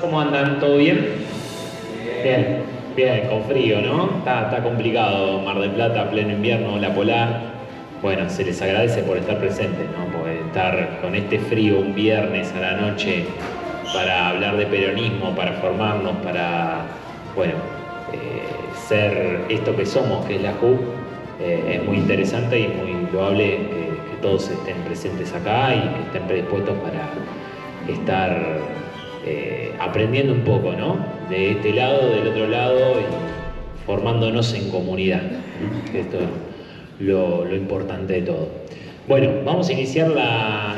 ¿Cómo andan? ¿Todo bien? Bien, bien, con frío, ¿no? Está complicado Mar del Plata, pleno invierno, la polar. Bueno, se les agradece por estar presentes, ¿no? Por estar con este frío un viernes a la noche para hablar de peronismo, para formarnos, para, bueno, ser esto que somos, que es la JUP. Es muy interesante y muy loable que todos estén presentes acá y que estén predispuestos para estar aprendiendo un poco, ¿no? De este lado, del otro lado y formándonos en comunidad. Esto es lo importante de todo. Bueno, vamos a iniciar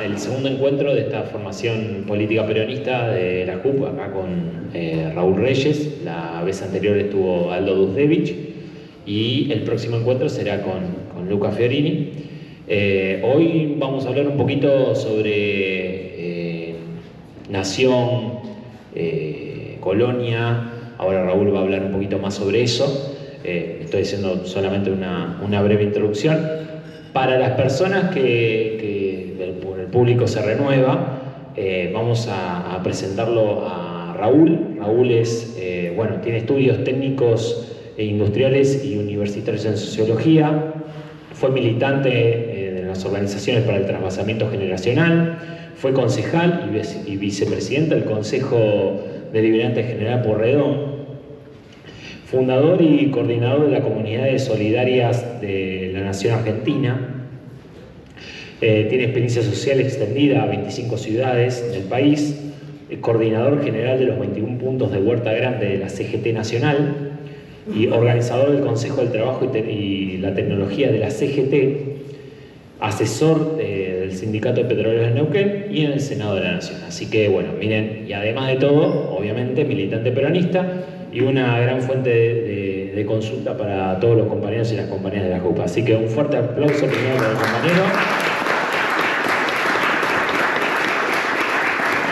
el segundo encuentro de esta formación política peronista de la JUP, acá con Raúl Reyes. La vez anterior estuvo Aldo Dusdevich y el próximo encuentro será con Luca Fiorini. Hoy vamos a hablar un poquito sobre nación, colonia. Ahora Raúl va a hablar un poquito más sobre eso. Estoy haciendo solamente una breve introducción. Para las personas que el público se renueva, vamos a presentarlo a Raúl. Raúl es, bueno, tiene estudios técnicos e industriales y universitarios en sociología. Fue militante de las organizaciones para el trasvasamiento generacional. Fue concejal y vicepresidente del Consejo Deliberante General Pueyrredón. Fundador y coordinador de las comunidades solidarias de la Nación Argentina. Tiene experiencia social extendida a 25 ciudades del país. Coordinador general de los 21 puntos de Huerta Grande de la CGT Nacional y organizador del Consejo del Trabajo y la Tecnología de la CGT. Asesor del Sindicato de Petroleros de Neuquén y en el Senado de la Nación. Así que, bueno, miren, y además de todo, obviamente, militante peronista y una gran fuente de consulta para todos los compañeros y las compañeras de la JUP. Así que un fuerte aplauso primero para el compañero.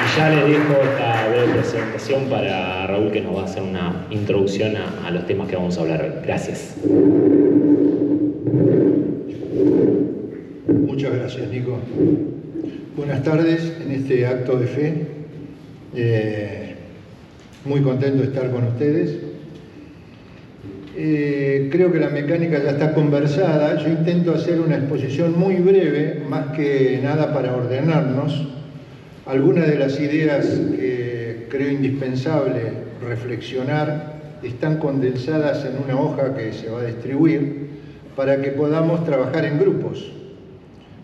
Y ya les dejo esta breve presentación para Raúl, que nos va a hacer una introducción a los temas que vamos a hablar hoy. Gracias. Muchas gracias, Nico. Buenas tardes en este acto de fe. Muy contento de estar con ustedes. Creo que la mecánica ya está conversada. Yo intento hacer una exposición muy breve, más que nada para ordenarnos. Algunas de las ideas que creo indispensable reflexionar están condensadas en una hoja que se va a distribuir para que podamos trabajar en grupos.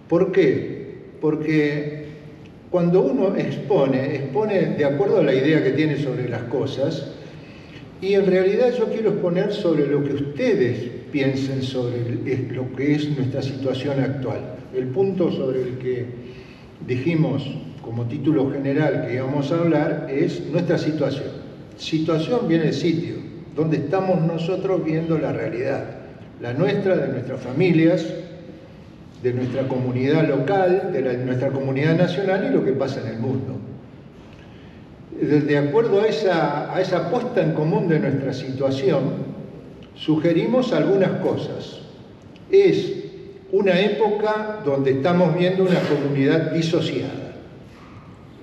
¿Por qué? Porque cuando uno expone de acuerdo a la idea que tiene sobre las cosas, y en realidad yo quiero exponer sobre lo que ustedes piensen sobre lo que es nuestra situación actual. El punto sobre el que dijimos como título general que íbamos a hablar es nuestra situación. Situación viene de sitio, donde estamos nosotros viendo la realidad, la nuestra, de nuestras familias, de nuestra comunidad local, de nuestra comunidad nacional y lo que pasa en el mundo. De acuerdo a esa puesta en común de nuestra situación, sugerimos algunas cosas. Es una época donde estamos viendo una comunidad disociada.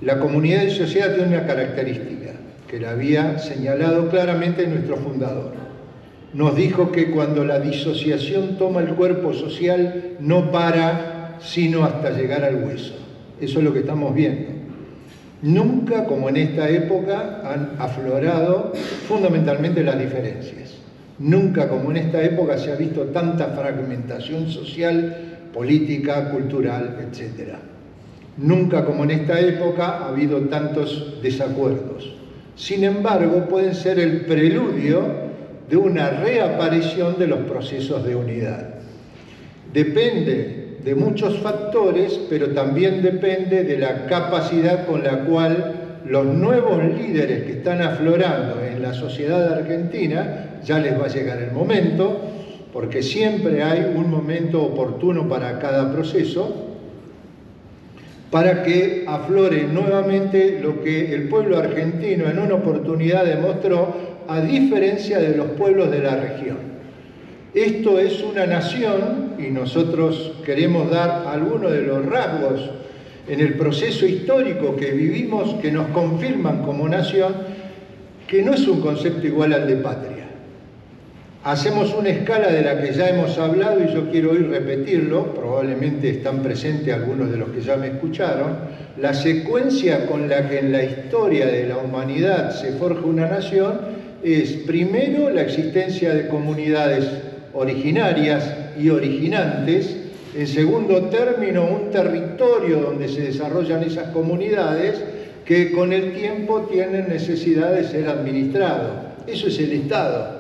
La comunidad disociada tiene una característica que la había señalado claramente nuestro fundador. Nos dijo que cuando la disociación toma el cuerpo social no para sino hasta llegar al hueso. Eso es lo que estamos viendo. Nunca como en esta época han aflorado fundamentalmente las diferencias. Nunca como en esta época se ha visto tanta fragmentación social, política, cultural, etc. Nunca como en esta época ha habido tantos desacuerdos. Sin embargo, pueden ser el preludio de una reaparición de los procesos de unidad. Depende de muchos factores, pero también depende de la capacidad con la cual los nuevos líderes que están aflorando en la sociedad argentina, ya les va a llegar el momento, porque siempre hay un momento oportuno para cada proceso, para que aflore nuevamente lo que el pueblo argentino en una oportunidad demostró, a diferencia de los pueblos de la región. Esto es una nación y nosotros queremos dar algunos de los rasgos en el proceso histórico que vivimos que nos confirman como nación que no es un concepto igual al de patria. Hacemos una escala de la que ya hemos hablado y yo quiero hoy repetirlo, probablemente están presentes algunos de los que ya me escucharon. La secuencia con la que en la historia de la humanidad se forja una nación es primero la existencia de comunidades originarias y originantes, en segundo término un territorio donde se desarrollan esas comunidades que con el tiempo tienen necesidad de ser administrados. Eso es el Estado.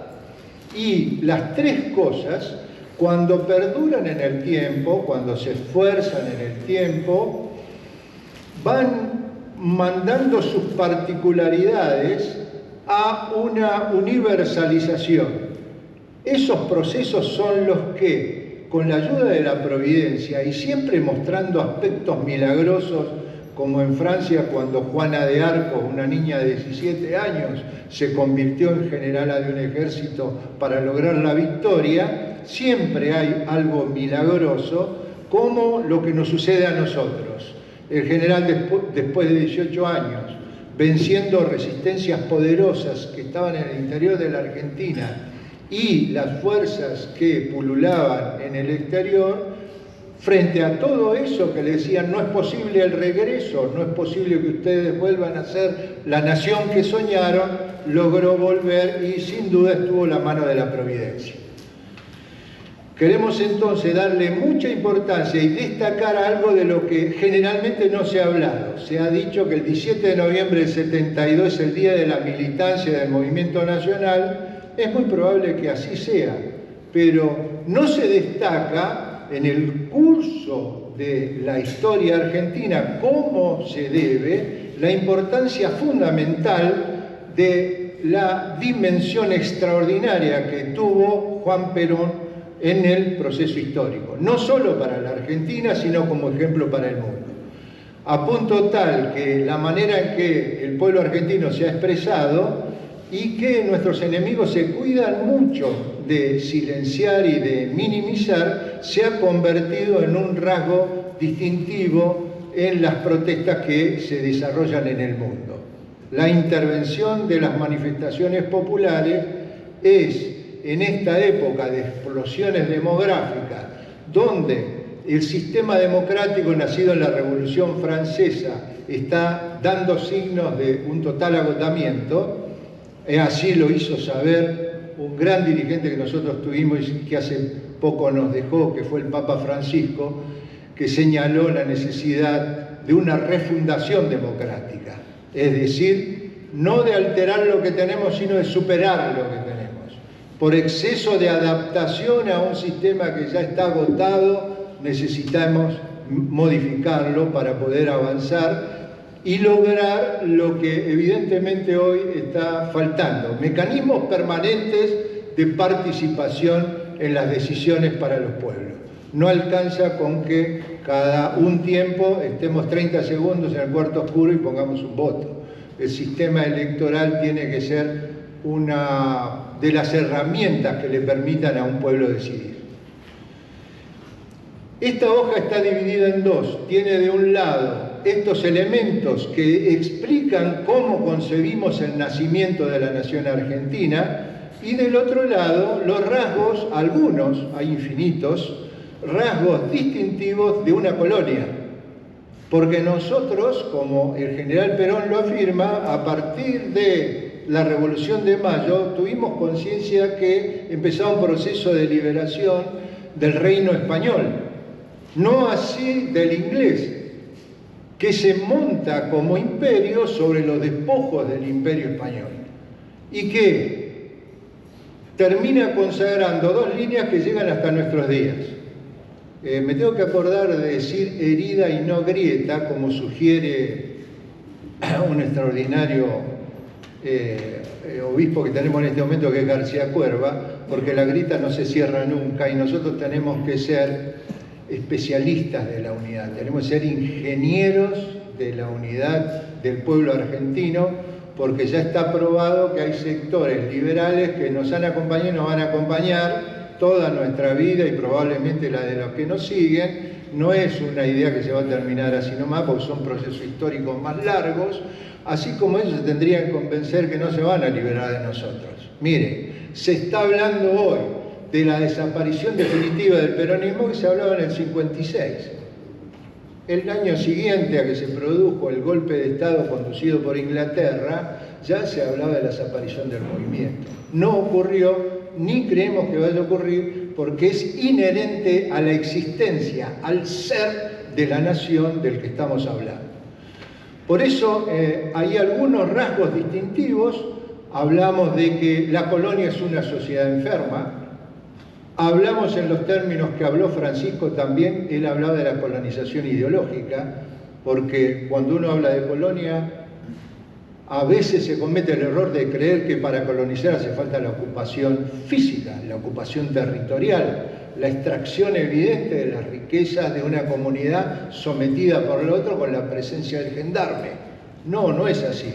Y las tres cosas, cuando perduran en el tiempo, cuando se esfuerzan en el tiempo, van mandando sus particularidades a una universalización. Esos procesos son los que, con la ayuda de la providencia y siempre mostrando aspectos milagrosos, como en Francia cuando Juana de Arco, una niña de 17 años, se convirtió en generala de un ejército para lograr la victoria, siempre hay algo milagroso, como lo que nos sucede a nosotros. El general después de 18 años, venciendo resistencias poderosas que estaban en el interior de la Argentina y las fuerzas que pululaban en el exterior, frente a todo eso que le decían no es posible el regreso, no es posible que ustedes vuelvan a ser la nación que soñaron, logró volver y sin duda estuvo la mano de la providencia. Queremos entonces darle mucha importancia y destacar algo de lo que generalmente no se ha hablado. Se ha dicho que el 17 de noviembre del 72 es el día de la militancia del movimiento nacional. Es muy probable que así sea, pero no se destaca en el curso de la historia argentina como se debe la importancia fundamental de la dimensión extraordinaria que tuvo Juan Perón en el proceso histórico, no solo para la Argentina, sino como ejemplo para el mundo. A punto tal que la manera en que el pueblo argentino se ha expresado y que nuestros enemigos se cuidan mucho de silenciar y de minimizar, se ha convertido en un rasgo distintivo en las protestas que se desarrollan en el mundo. La intervención de las manifestaciones populares es, en esta época de explosiones demográficas, donde el sistema democrático nacido en la Revolución Francesa está dando signos de un total agotamiento. Así lo hizo saber un gran dirigente que nosotros tuvimos y que hace poco nos dejó, que fue el Papa Francisco, que señaló la necesidad de una refundación democrática. Es decir, no de alterar lo que tenemos, sino de superar lo que tenemos. Por exceso de adaptación a un sistema que ya está agotado, necesitamos modificarlo para poder avanzar y lograr lo que evidentemente hoy está faltando, mecanismos permanentes de participación en las decisiones para los pueblos. No alcanza con que cada un tiempo estemos 30 segundos en el cuarto oscuro y pongamos un voto. El sistema electoral tiene que ser una de las herramientas que le permitan a un pueblo decidir. Esta hoja está dividida en dos. Tiene de un lado estos elementos que explican cómo concebimos el nacimiento de la nación argentina y del otro lado los rasgos, algunos, hay infinitos, rasgos distintivos de una colonia. Porque nosotros, como el general Perón lo afirma, a partir de la Revolución de Mayo tuvimos conciencia que empezaba un proceso de liberación del reino español, no así del inglés, que se monta como imperio sobre los despojos del imperio español y que termina consagrando dos líneas que llegan hasta nuestros días. Me tengo que acordar de decir herida y no grieta, como sugiere un extraordinario obispo que tenemos en este momento, que es García Cuerva, porque la grieta no se cierra nunca y nosotros tenemos que ser especialistas de la unidad, tenemos que ser ingenieros de la unidad del pueblo argentino, porque ya está probado que hay sectores liberales que nos han acompañado y nos van a acompañar toda nuestra vida y probablemente la de los que nos siguen. No es una idea que se va a terminar así nomás, porque son procesos históricos más largos, así como ellos se tendrían que convencer que no se van a liberar de nosotros. Mire, se está hablando hoy de la desaparición definitiva del peronismo que se hablaba en el 56. El año siguiente a que se produjo el golpe de Estado conducido por Inglaterra, ya se hablaba de la desaparición del movimiento. No ocurrió, ni creemos que vaya a ocurrir, porque es inherente a la existencia, al ser de la nación del que estamos hablando. Por eso hay algunos rasgos distintivos. Hablamos de que la colonia es una sociedad enferma. Hablamos en los términos que habló Francisco también. Él hablaba de la colonización ideológica, porque cuando uno habla de colonia, a veces se comete el error de creer que para colonizar hace falta la ocupación física, la ocupación territorial, la extracción evidente de las riquezas de una comunidad sometida por el otro con la presencia del gendarme. No, no es así.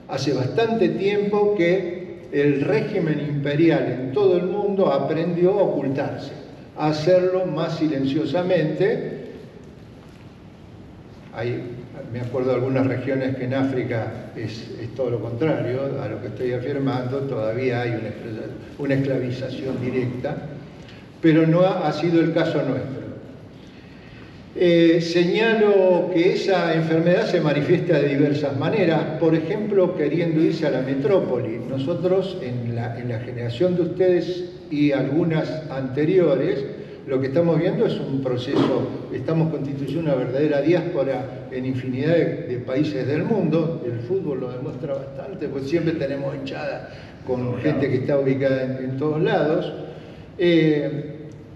Hace bastante tiempo que el régimen imperial en todo el mundo aprendió a ocultarse, a hacerlo más silenciosamente. Me acuerdo de algunas regiones que en África es todo lo contrario a lo que estoy afirmando, todavía hay una esclavización directa, pero no ha sido el caso nuestro. Señalo que esa enfermedad se manifiesta de diversas maneras, por ejemplo, queriendo irse a la metrópoli. Nosotros, en la generación de ustedes y algunas anteriores, lo que estamos viendo es un proceso, estamos constituyendo una verdadera diáspora en infinidad de países del mundo. El fútbol lo demuestra bastante, pues siempre tenemos hinchada con gente que está ubicada en todos lados.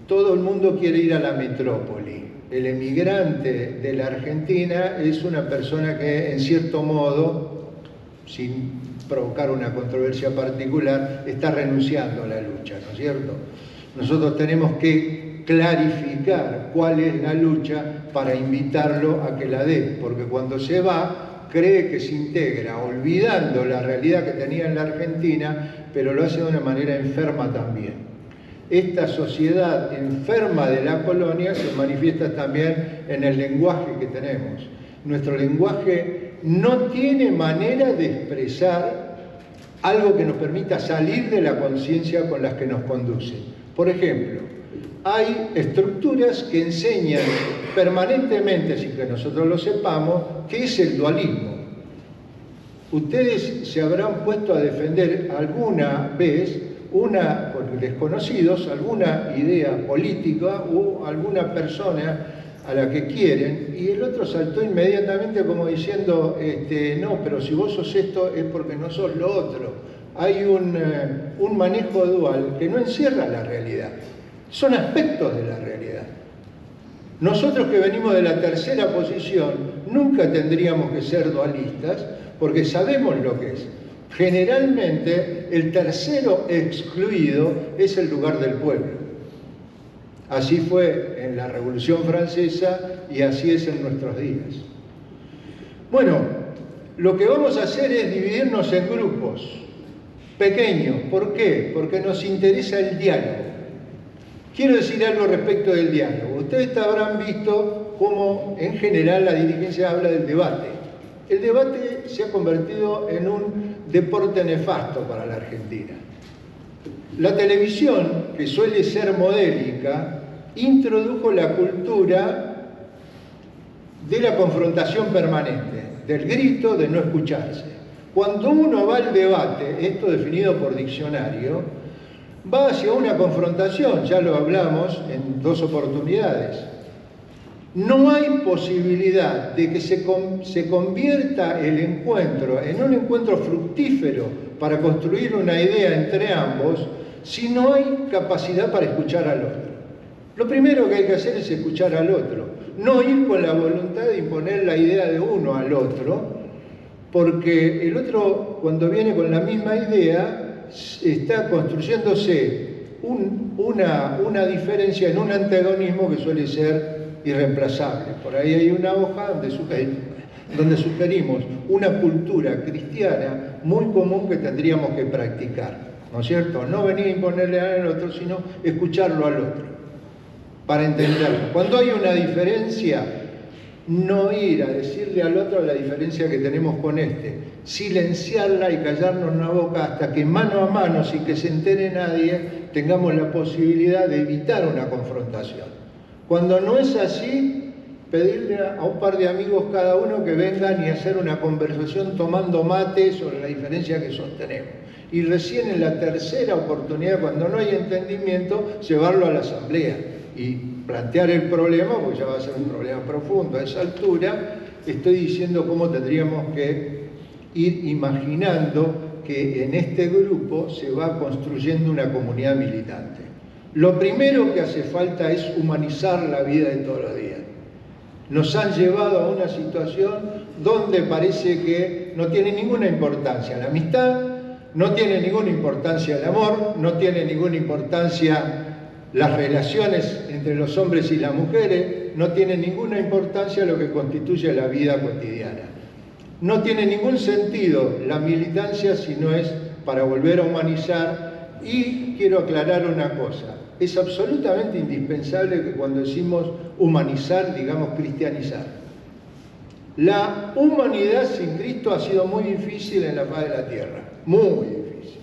Todo el mundo quiere ir a la metrópoli. El emigrante de la Argentina es una persona que, en cierto modo, sin provocar una controversia particular, está renunciando a la lucha, ¿no es cierto? Nosotros tenemos que clarificar cuál es la lucha para invitarlo a que la dé, porque cuando se va, cree que se integra, olvidando la realidad que tenía en la Argentina, pero lo hace de una manera enferma también. Esta sociedad enferma de la colonia se manifiesta también en el lenguaje que tenemos. Nuestro lenguaje no tiene manera de expresar algo que nos permita salir de la conciencia con las que nos conducen. Por ejemplo, hay estructuras que enseñan permanentemente, sin que nosotros lo sepamos, qué es el dualismo. Ustedes se habrán puesto a defender alguna vez por desconocidos, alguna idea política o alguna persona a la que quieren, y el otro saltó inmediatamente como diciendo, no, pero si vos sos esto es porque no sos lo otro. Hay un manejo dual que no encierra la realidad, son aspectos de la realidad. Nosotros que venimos de la tercera posición nunca tendríamos que ser dualistas porque sabemos lo que es. Generalmente el tercero excluido es el lugar del pueblo. Así fue en la Revolución Francesa y así es en nuestros días. Bueno, lo que vamos a hacer es dividirnos en grupos pequeños. ¿Por qué? Porque nos interesa el diálogo. Quiero decir algo respecto del diálogo. Ustedes habrán visto cómo en general la dirigencia habla del debate. El debate se ha convertido en un deporte nefasto para la Argentina. La televisión, que suele ser modélica, introdujo la cultura de la confrontación permanente, del grito, de no escucharse. Cuando uno va al debate, esto definido por diccionario, va hacia una confrontación, ya lo hablamos en 2 oportunidades. No hay posibilidad de que se convierta el encuentro en un encuentro fructífero para construir una idea entre ambos si no hay capacidad para escuchar al otro. Lo primero que hay que hacer es escuchar al otro, no ir con la voluntad de imponer la idea de uno al otro, porque el otro, cuando viene con la misma idea, está construyéndose una diferencia en un antagonismo que suele ser irreemplazable. Por ahí hay una hoja donde sugerimos una cultura cristiana muy común que tendríamos que practicar, ¿no es cierto? No venir a imponerle al otro, sino escucharlo al otro, para entenderlo. Cuando hay una diferencia, no ir a decirle al otro la diferencia que tenemos con este, silenciarla y callarnos la boca hasta que mano a mano, sin que se entere nadie, tengamos la posibilidad de evitar una confrontación. Cuando no es así, pedirle a un par de amigos cada uno que vengan y hacer una conversación tomando mate sobre la diferencia que sostenemos. Y recién en la tercera oportunidad, cuando no hay entendimiento, llevarlo a la asamblea y plantear el problema, porque ya va a ser un problema profundo. A esa altura estoy diciendo cómo tendríamos que ir imaginando que en este grupo se va construyendo una comunidad militante. Lo primero que hace falta es humanizar la vida de todos los días. Nos han llevado a una situación donde parece que no tiene ninguna importancia la amistad, no tiene ninguna importancia el amor, no tiene ninguna importancia las relaciones entre los hombres y las mujeres, no tiene ninguna importancia lo que constituye la vida cotidiana. No tiene ningún sentido la militancia si no es para volver a humanizar. Y quiero aclarar una cosa, es absolutamente indispensable que cuando decimos humanizar, digamos cristianizar. La humanidad sin Cristo ha sido muy difícil en la faz de la tierra, muy difícil,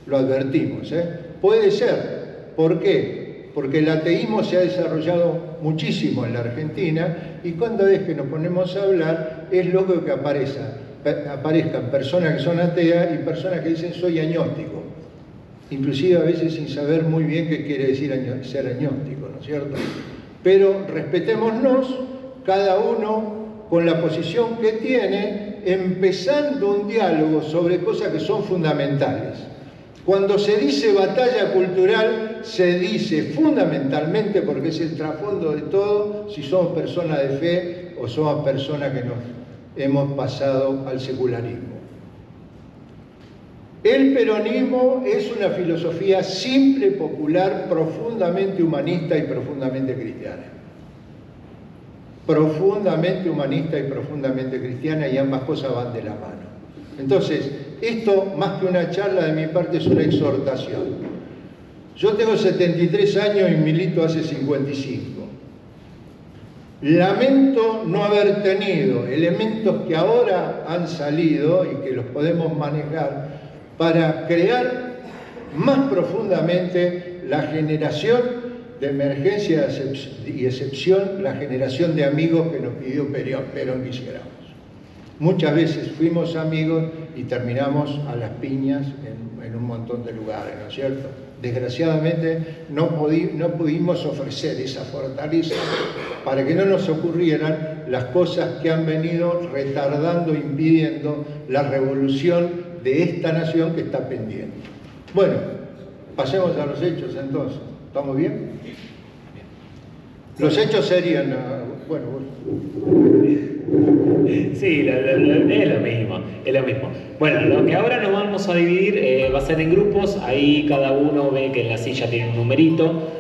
lo advertimos, Puede ser, ¿por qué? Porque el ateísmo se ha desarrollado muchísimo en la Argentina y cuando es que nos ponemos a hablar es lógico que aparezcan personas que son ateas y personas que dicen soy agnóstico, inclusive a veces sin saber muy bien qué quiere decir ser agnóstico, ¿no es cierto? Pero respetémonos cada uno con la posición que tiene, empezando un diálogo sobre cosas que son fundamentales. Cuando se dice batalla cultural, se dice fundamentalmente, porque es el trasfondo de todo, si somos personas de fe o somos personas que nos hemos pasado al secularismo. El peronismo es una filosofía simple, popular, profundamente humanista y profundamente cristiana. Profundamente humanista y profundamente cristiana, y ambas cosas van de la mano. Entonces, esto más que una charla de mi parte es una exhortación. Yo tengo 73 años y milito hace 55. Lamento no haber tenido elementos que ahora han salido y que los podemos manejar para crear más profundamente la generación de emergencia y excepción, la generación de amigos que nos pidió Perón que hiciéramos. Muchas veces fuimos amigos y terminamos a las piñas en un montón de lugares, ¿no es cierto? Desgraciadamente no pudimos ofrecer esa fortaleza para que no nos ocurrieran las cosas que han venido retardando, impidiendo la revolución de esta nación que está pendiente. Bueno, pasemos a los hechos entonces. ¿Estamos bien? Los hechos serían, bueno... Sí, es lo mismo, es lo mismo. Bueno, lo que ahora nos vamos a dividir va a ser en grupos, ahí cada uno ve que en la silla tiene un numerito.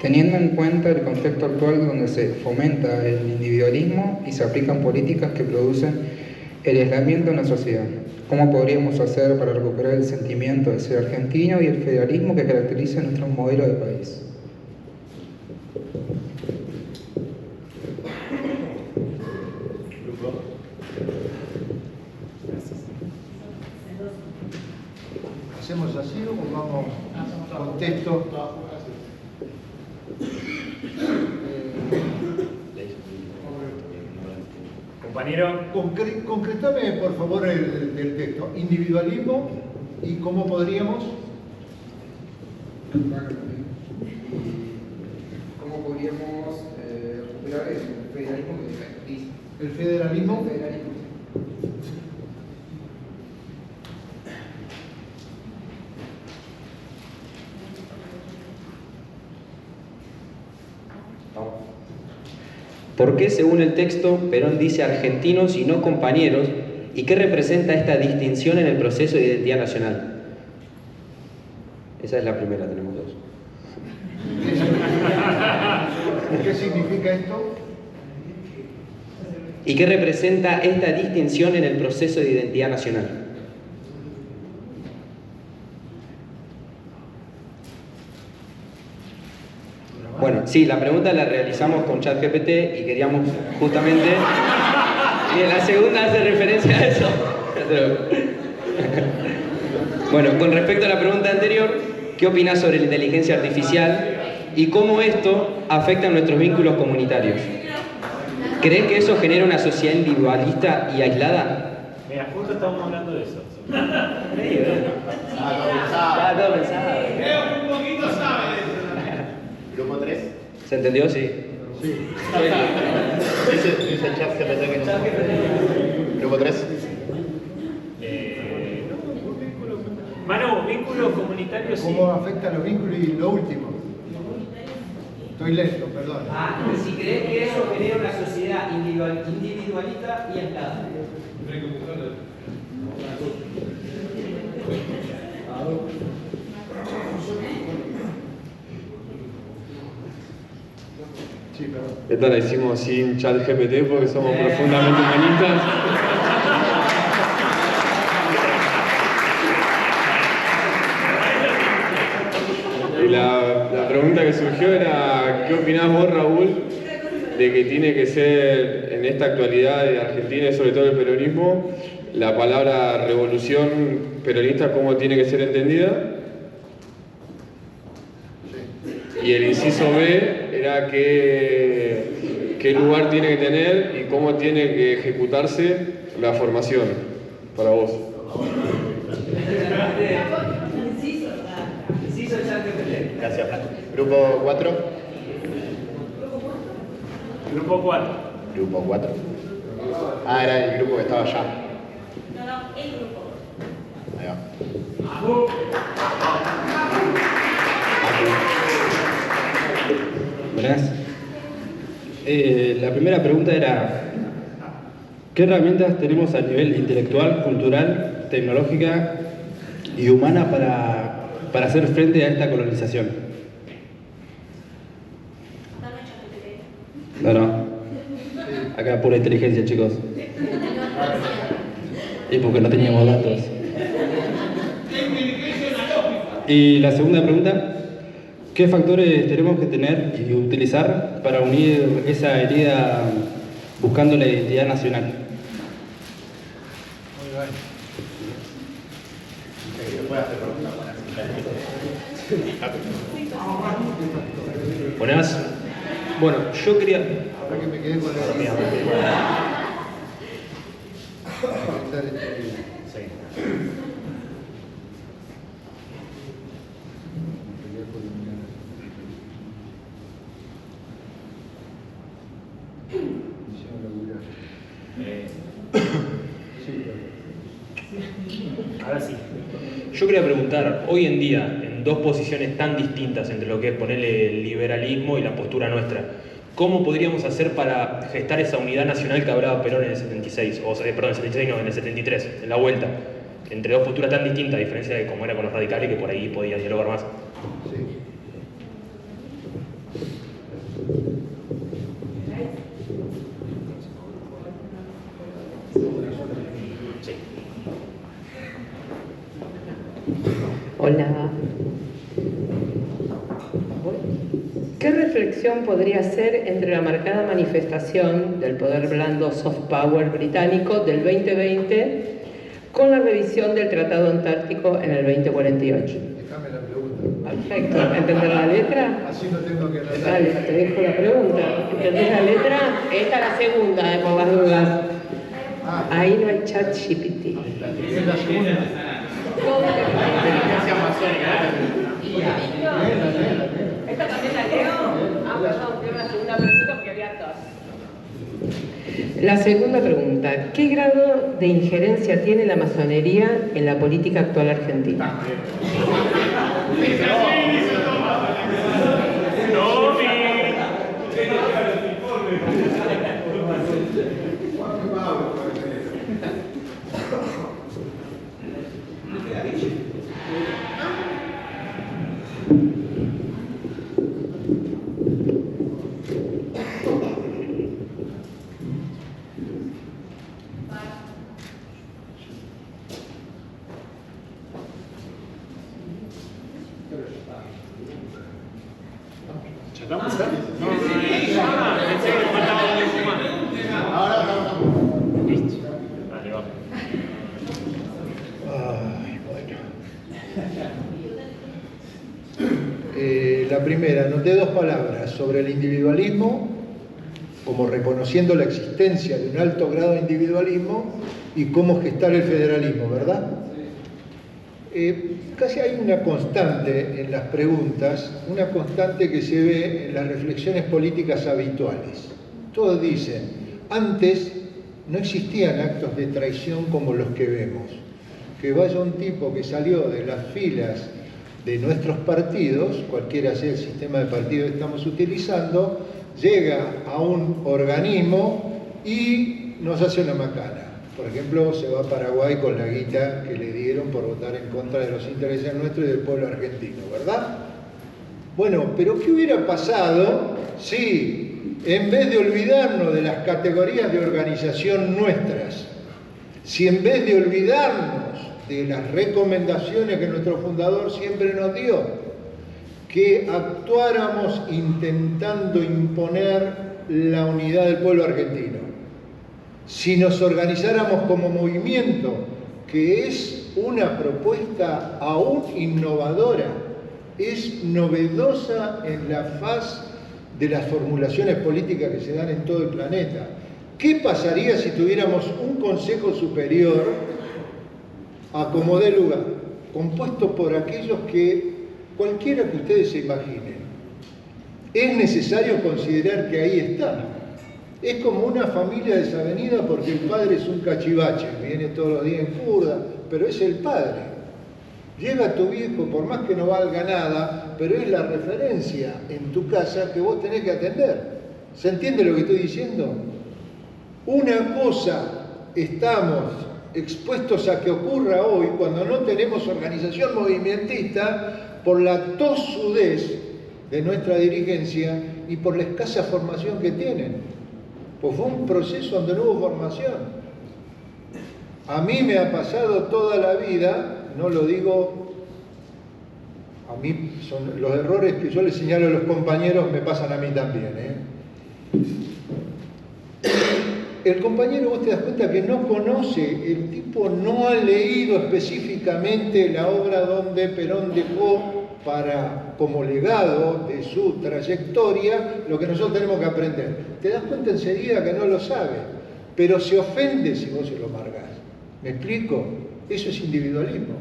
Teniendo en cuenta el contexto actual donde se fomenta el individualismo y se aplican políticas que producen el aislamiento en la sociedad, ¿cómo podríamos hacer para recuperar el sentimiento de ser argentino y el federalismo que caracteriza nuestro modelo de país? ¿Hacemos así o vamos con texto? Compañero. Concretame, por favor, el texto. Individualismo y cómo podríamos... ¿Cómo podríamos recuperar el federalismo que caracteriza? El federalismo. ¿Por qué, según el texto, Perón dice argentinos y no compañeros? ¿Y qué representa esta distinción en el proceso de identidad nacional? Esa es la primera, tenemos dos. ¿Qué significa esto? ¿Y qué representa esta distinción en el proceso de identidad nacional? Bueno, sí, la pregunta la realizamos con ChatGPT y queríamos justamente... Y en la segunda hace referencia a eso. Bueno, con respecto a la pregunta anterior, ¿qué opinás sobre la inteligencia artificial y cómo esto afecta a nuestros vínculos comunitarios? ¿Crees que eso genera una sociedad individualista y aislada? Mira, justo estamos hablando de eso. Todo pensado. Creo que un poquito sabe de eso. Grupo 3. ¿Se entendió? Sí. Sí. Dice el chat GPT que no. Grupo 3. Manu, vínculos comunitarios. ¿Cómo afectan los vínculos? Y lo último. Estoy lento, perdón. Si crees que eso genera una sociedad individualista y aislada. Sí, perdón. Esta la hicimos sin chat GPT porque somos profundamente humanistas. Y la pregunta que surgió era, ¿qué opinás vos, Raúl, de que tiene que ser en esta actualidad de Argentina y sobre todo el peronismo, la palabra revolución peronista, cómo tiene que ser entendida? Y el inciso B era qué lugar tiene que tener y cómo tiene que ejecutarse la formación para vos. Gracias, Franco. Grupo 4. Grupo 4. Grupo 4. Ah, era el grupo que estaba allá. No, el grupo. Ahí va. Buenas. La primera pregunta era, ¿qué herramientas tenemos a nivel intelectual, cultural, tecnológica y humana para hacer frente a esta colonización? No. Acá pura inteligencia, chicos. Y porque no teníamos datos. Y la segunda pregunta, ¿qué factores tenemos que tener y utilizar para unir esa herida buscando la identidad nacional? Muy bien. Buenas. Bueno, yo quería... Ahora que me quedé con la Ahora sí. Yo quería preguntar, hoy en día, en dos posiciones tan distintas entre lo que es ponerle el liberalismo y la postura nuestra, ¿cómo podríamos hacer para gestar esa unidad nacional que hablaba Perón en el 76? Perdón, en el 76 no, en el 73, en la vuelta. Entre dos posturas tan distintas, a diferencia de cómo era con los radicales, que por ahí podía dialogar más. Hola. ¿Qué reflexión podría hacer entre la marcada manifestación del poder blando soft power británico del 2020 con la revisión del Tratado Antártico en el 2048? Déjame la pregunta. Perfecto. ¿Entender la letra? Así no tengo que anotar. Dale, te dejo la pregunta. ¿Entendés la letra? Esta es la segunda, por las dudas. Ahí no hay chat GPT. Es la segunda. Inteligencia amazónica. ¿Esta también la leo? Ah, perdón, tengo la segunda pregunta porque había dos. La segunda pregunta. ¿Qué grado de injerencia tiene la masonería en la política actual argentina? La primera, anoté dos palabras sobre el individualismo, como reconociendo la existencia de un alto grado de individualismo, y cómo gestar el federalismo, ¿verdad? Casi hay una constante en las preguntas, una constante que se ve en las reflexiones políticas habituales. Todos dicen, antes no existían actos de traición como los que vemos. Que vaya un tipo que salió de las filas de nuestros partidos, cualquiera sea el sistema de partido que estamos utilizando, llega a un organismo y nos hace una macana. Por ejemplo, se va a Paraguay con la guita que le dieron por votar en contra de los intereses nuestros y del pueblo argentino, ¿verdad? Bueno, pero ¿qué hubiera pasado si, en vez de olvidarnos de las categorías de organización nuestras, si en vez de olvidarnos de las recomendaciones que nuestro fundador siempre nos dio, que actuáramos intentando imponer la unidad del pueblo argentino? Si nos organizáramos como movimiento, que es una propuesta aún innovadora, es novedosa en la faz de las formulaciones políticas que se dan en todo el planeta. ¿Qué pasaría si tuviéramos un Consejo Superior a como dé lugar, compuesto por aquellos que, cualquiera que ustedes se imaginen? Es necesario considerar que ahí está. Es como una familia desavenida porque el padre es un cachivache, viene todos los días en curda, pero es el padre. Llega tu viejo, por más que no valga nada, pero es la referencia en tu casa que vos tenés que atender. ¿Se entiende lo que estoy diciendo? Una cosa estamos expuestos a que ocurra hoy cuando no tenemos organización movimentista por la tosudez de nuestra dirigencia y por la escasa formación que tienen. Pues fue un proceso donde no hubo formación. A mí me ha pasado toda la vida, no lo digo, a mí son los errores que yo les señalo a los compañeros me pasan a mí también, El compañero, vos te das cuenta que no conoce, el tipo no ha leído específicamente la obra donde Perón dejó como legado de su trayectoria lo que nosotros tenemos que aprender. Te das cuenta enseguida que no lo sabe, pero se ofende si vos se lo amargás. ¿Me explico? Eso es individualismo.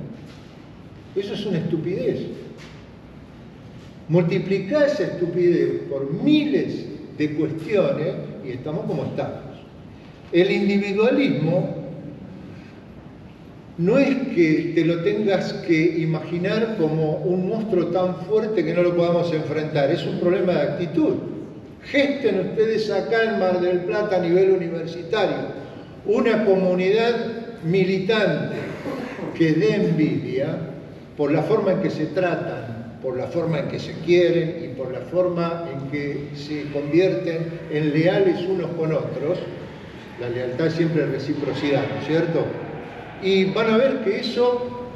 Eso es una estupidez. Multiplicá esa estupidez por miles de cuestiones y estamos como estamos. El individualismo no es que te lo tengas que imaginar como un monstruo tan fuerte que no lo podamos enfrentar, es un problema de actitud. Gesten ustedes acá en Mar del Plata a nivel universitario una comunidad militante que dé envidia por la forma en que se tratan, por la forma en que se quieren y por la forma en que se convierten en leales unos con otros. La lealtad siempre es reciprocidad, ¿no es cierto? Y van a ver que eso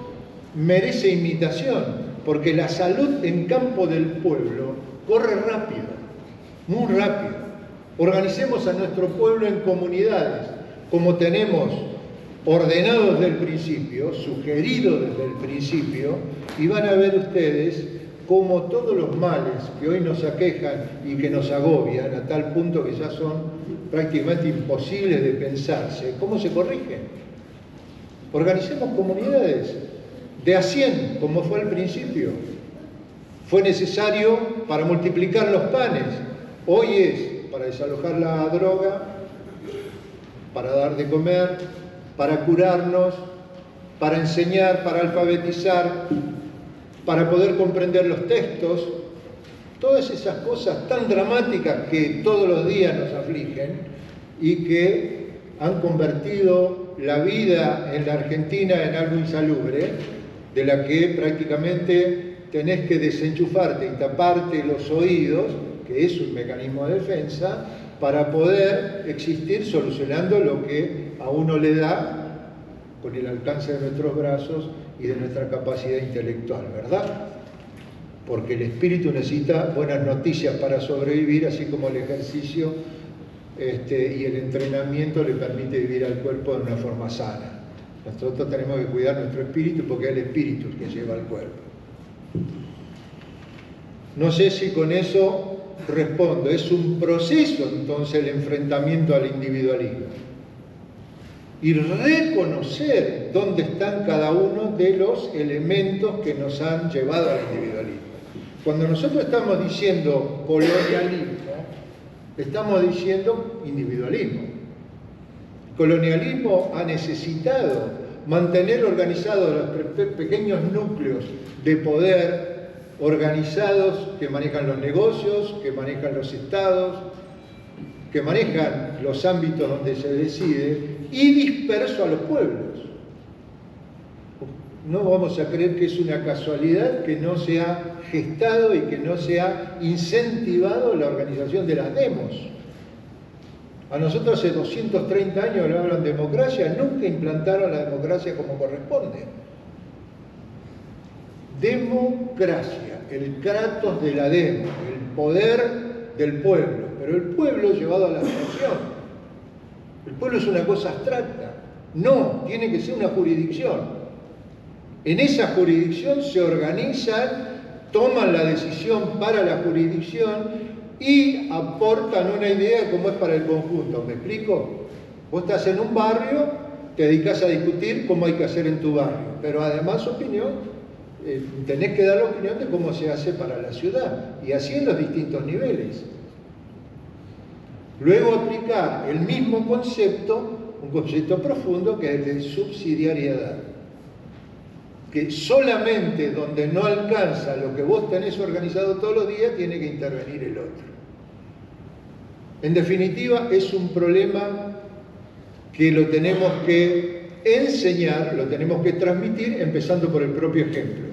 merece imitación, porque la salud en campo del pueblo corre rápido, muy rápido. Organicemos a nuestro pueblo en comunidades, como tenemos ordenados desde el principio, sugeridos desde el principio, y van a ver ustedes cómo todos los males que hoy nos aquejan y que nos agobian a tal punto que ya son prácticamente imposibles de pensarse, ¿cómo se corrigen? Organicemos comunidades de a 100, como fue al principio. Fue necesario para multiplicar los panes. Hoy es para desalojar la droga, para dar de comer, para curarnos, para enseñar, para alfabetizar, para poder comprender los textos. Todas esas cosas tan dramáticas que todos los días nos afligen y que han convertido la vida en la Argentina en algo insalubre, de la que prácticamente tenés que desenchufarte y taparte los oídos, que es un mecanismo de defensa, para poder existir solucionando lo que a uno le da con el alcance de nuestros brazos y de nuestra capacidad intelectual, ¿verdad? Porque el espíritu necesita buenas noticias para sobrevivir, así como el ejercicio y el entrenamiento le permite vivir al cuerpo de una forma sana. Nosotros tenemos que cuidar nuestro espíritu porque es el espíritu el que lleva al cuerpo. No sé si con eso respondo. Es un proceso entonces el enfrentamiento al individualismo. Y reconocer dónde están cada uno de los elementos que nos han llevado al individualismo. Cuando nosotros estamos diciendo colonialismo, estamos diciendo individualismo. El colonialismo ha necesitado mantener organizados los pequeños núcleos de poder organizados que manejan los negocios, que manejan los estados, que manejan los ámbitos donde se decide, y disperso a los pueblos. No vamos a creer que es una casualidad que no se ha gestado y que no se ha incentivado la organización de las demos. A nosotros hace 230 años le hablan de democracia, nunca implantaron la democracia como corresponde. Democracia, el kratos de la demo, el poder del pueblo, pero el pueblo llevado a la acción. El pueblo es una cosa abstracta, no, tiene que ser una jurisdicción. En esa jurisdicción se organizan, toman la decisión para la jurisdicción y aportan una idea como es para el conjunto. ¿Me explico? Vos estás en un barrio, te dedicas a discutir cómo hay que hacer en tu barrio, pero además tenés que dar la opinión de cómo se hace para la ciudad, y así en los distintos niveles. Luego aplicar el mismo concepto, un concepto profundo que es el de subsidiariedad, que solamente donde no alcanza lo que vos tenés organizado todos los días, tiene que intervenir el otro. En definitiva, es un problema que lo tenemos que enseñar, lo tenemos que transmitir, empezando por el propio ejemplo.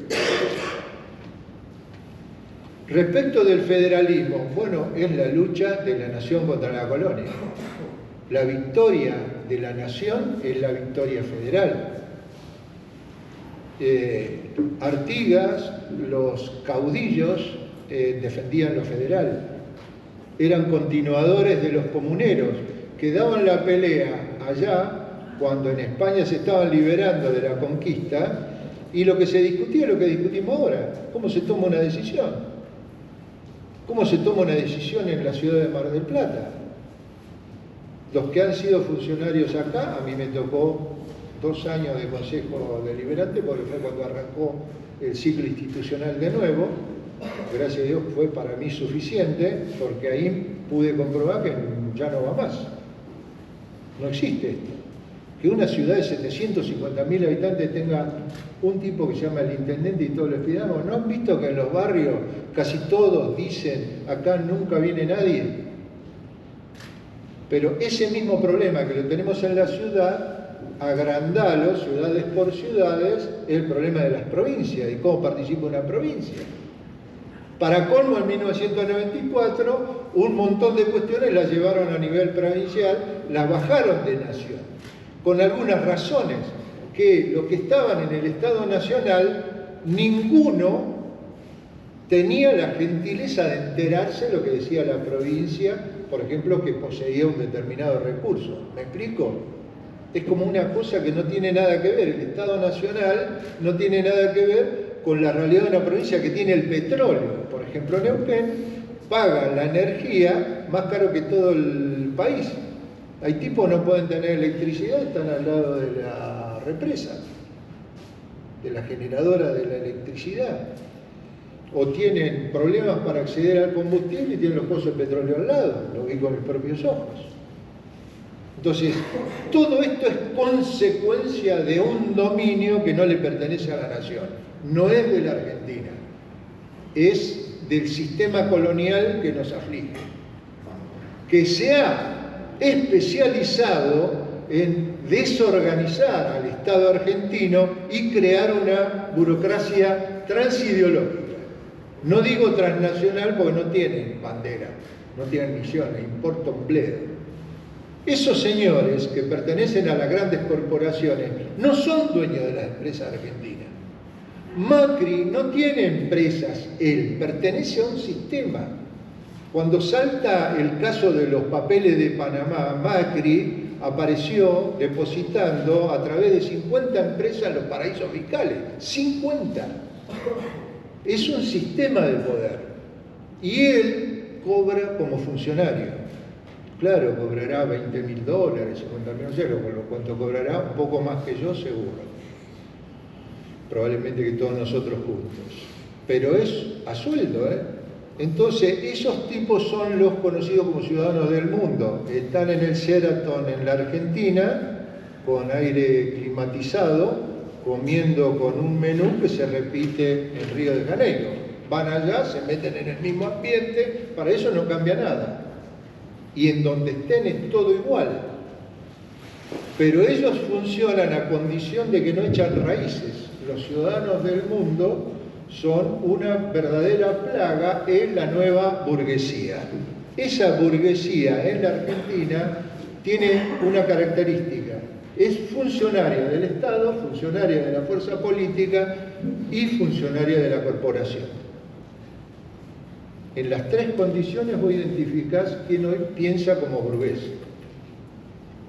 Respecto del federalismo, bueno, es la lucha de la nación contra la colonia. La victoria de la nación es la victoria federal. Artigas, los caudillos defendían lo federal. Eran continuadores de los comuneros que daban la pelea allá cuando en España se estaban liberando de la conquista, y lo que se discutía es lo que discutimos ahora. ¿Cómo se toma una decisión? ¿Cómo se toma una decisión en la ciudad de Mar del Plata? Los que han sido funcionarios acá, a mí me tocó 2 años de consejo deliberante, porque fue cuando arrancó el ciclo institucional de nuevo. Gracias a Dios fue para mí suficiente, porque ahí pude comprobar que ya no va más. No existe esto. Que una ciudad de 750.000 habitantes tenga un tipo que se llama el intendente y todos les pidamos. ¿No han visto que en los barrios casi todos dicen, acá nunca viene nadie? Pero ese mismo problema que lo tenemos en la ciudad, agrandalo, ciudades por ciudades, es el problema de las provincias y cómo participa una provincia. Para colmo, en 1994, un montón de cuestiones las llevaron a nivel provincial, las bajaron de nación, con algunas razones que los que estaban en el Estado Nacional, ninguno tenía la gentileza de enterarse de lo que decía la provincia, por ejemplo, que poseía un determinado recurso. ¿Me explico? Es como una cosa que no tiene nada que ver. El Estado Nacional no tiene nada que ver con la realidad de una provincia que tiene el petróleo. Por ejemplo, Neuquén paga la energía más caro que todo el país. Hay tipos que no pueden tener electricidad, están al lado de la represa, de la generadora de la electricidad. O tienen problemas para acceder al combustible y tienen los pozos de petróleo al lado, lo vi con mis propios ojos. Entonces, todo esto es consecuencia de un dominio que no le pertenece a la nación, no es de la Argentina, es del sistema colonial que nos aflige, que se ha especializado en desorganizar al Estado argentino y crear una burocracia transideológica. No digo transnacional porque no tienen bandera, no tienen misión, les importa un bledo. Esos señores que pertenecen a las grandes corporaciones no son dueños de las empresas argentinas. Macri no tiene empresas, él pertenece a un sistema. Cuando salta el caso de los papeles de Panamá, Macri apareció depositando a través de 50 empresas en los paraísos fiscales. 50. Es un sistema de poder. Y él cobra como funcionario. Claro, cobrará $20.000, $50.000, no sé cuánto cobrará, un poco más que yo seguro. Probablemente que todos nosotros juntos. Pero es a sueldo, ¿eh? Entonces, esos tipos son los conocidos como ciudadanos del mundo. Están en el Sheraton en la Argentina, con aire climatizado, comiendo con un menú que se repite en Río de Janeiro. Van allá, se meten en el mismo ambiente, para eso no cambia nada. Y en donde estén es todo igual. Pero ellos funcionan a condición de que no echan raíces. Los ciudadanos del mundo son una verdadera plaga en la nueva burguesía. Esa burguesía en la Argentina tiene una característica. Es funcionaria del Estado, funcionaria de la fuerza política y funcionaria de la corporación. En las tres condiciones vos identificás quién hoy piensa como burgués.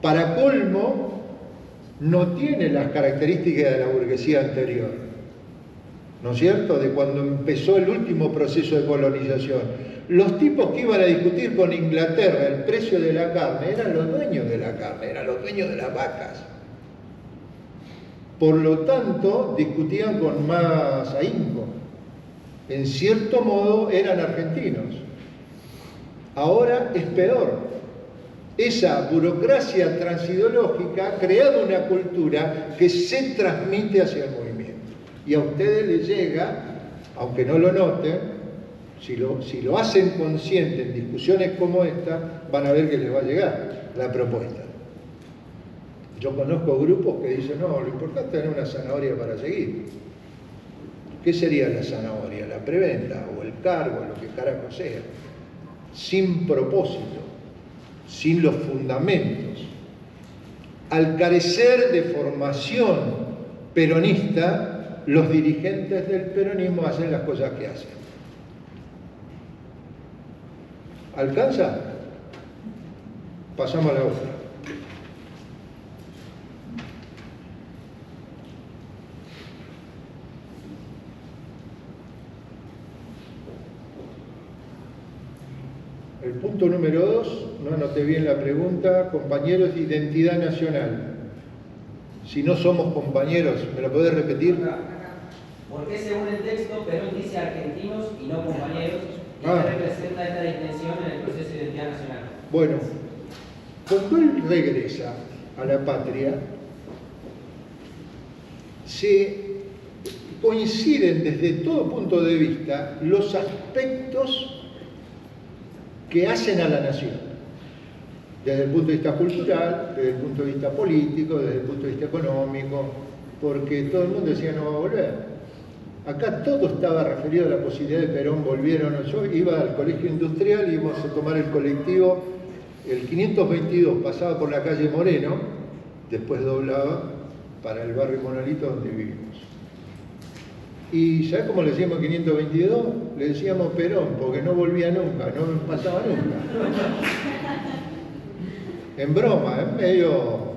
Para colmo, no tiene las características de la burguesía anterior, ¿no es cierto?, de cuando empezó el último proceso de colonización. Los tipos que iban a discutir con Inglaterra el precio de la carne eran los dueños de la carne, eran los dueños de las vacas. Por lo tanto, discutían con más ahínco. En cierto modo eran argentinos. Ahora es peor. Esa burocracia transideológica ha creado una cultura que se transmite hacia el movimiento. Y a ustedes les llega, aunque no lo noten, si lo hacen consciente en discusiones como esta, van a ver que les va a llegar la propuesta. Yo conozco grupos que dicen, no, lo importante es tener una zanahoria para seguir. ¿Qué sería la zanahoria? La preventa o el cargo, lo que carajo sea. Sin propósito, sin los fundamentos. Al carecer de formación peronista, los dirigentes del peronismo hacen las cosas que hacen. ¿Alcanza? Pasamos a la otra. El punto número 2, no anoté bien la pregunta, compañeros de identidad nacional. Si no somos compañeros, ¿me lo podés repetir? ¿Por qué según el texto Perón dice argentinos y no compañeros? ¿Y qué representa esta distinción en el proceso de identidad nacional? Bueno, cuando él regresa a la patria, se coinciden desde todo punto de vista los aspectos que hacen a la nación, desde el punto de vista cultural, desde el punto de vista político, desde el punto de vista económico, porque todo el mundo decía no va a volver. Acá todo estaba referido a la posibilidad de Perón volviera o no. Yo iba al colegio industrial y íbamos a tomar el colectivo, el 522 pasaba por la calle Moreno, después doblaba para el barrio Monolito donde vivimos. ¿Y sabés cómo le decíamos 522? Le decíamos Perón, porque no volvía nunca, no pasaba nunca. En broma, en medio,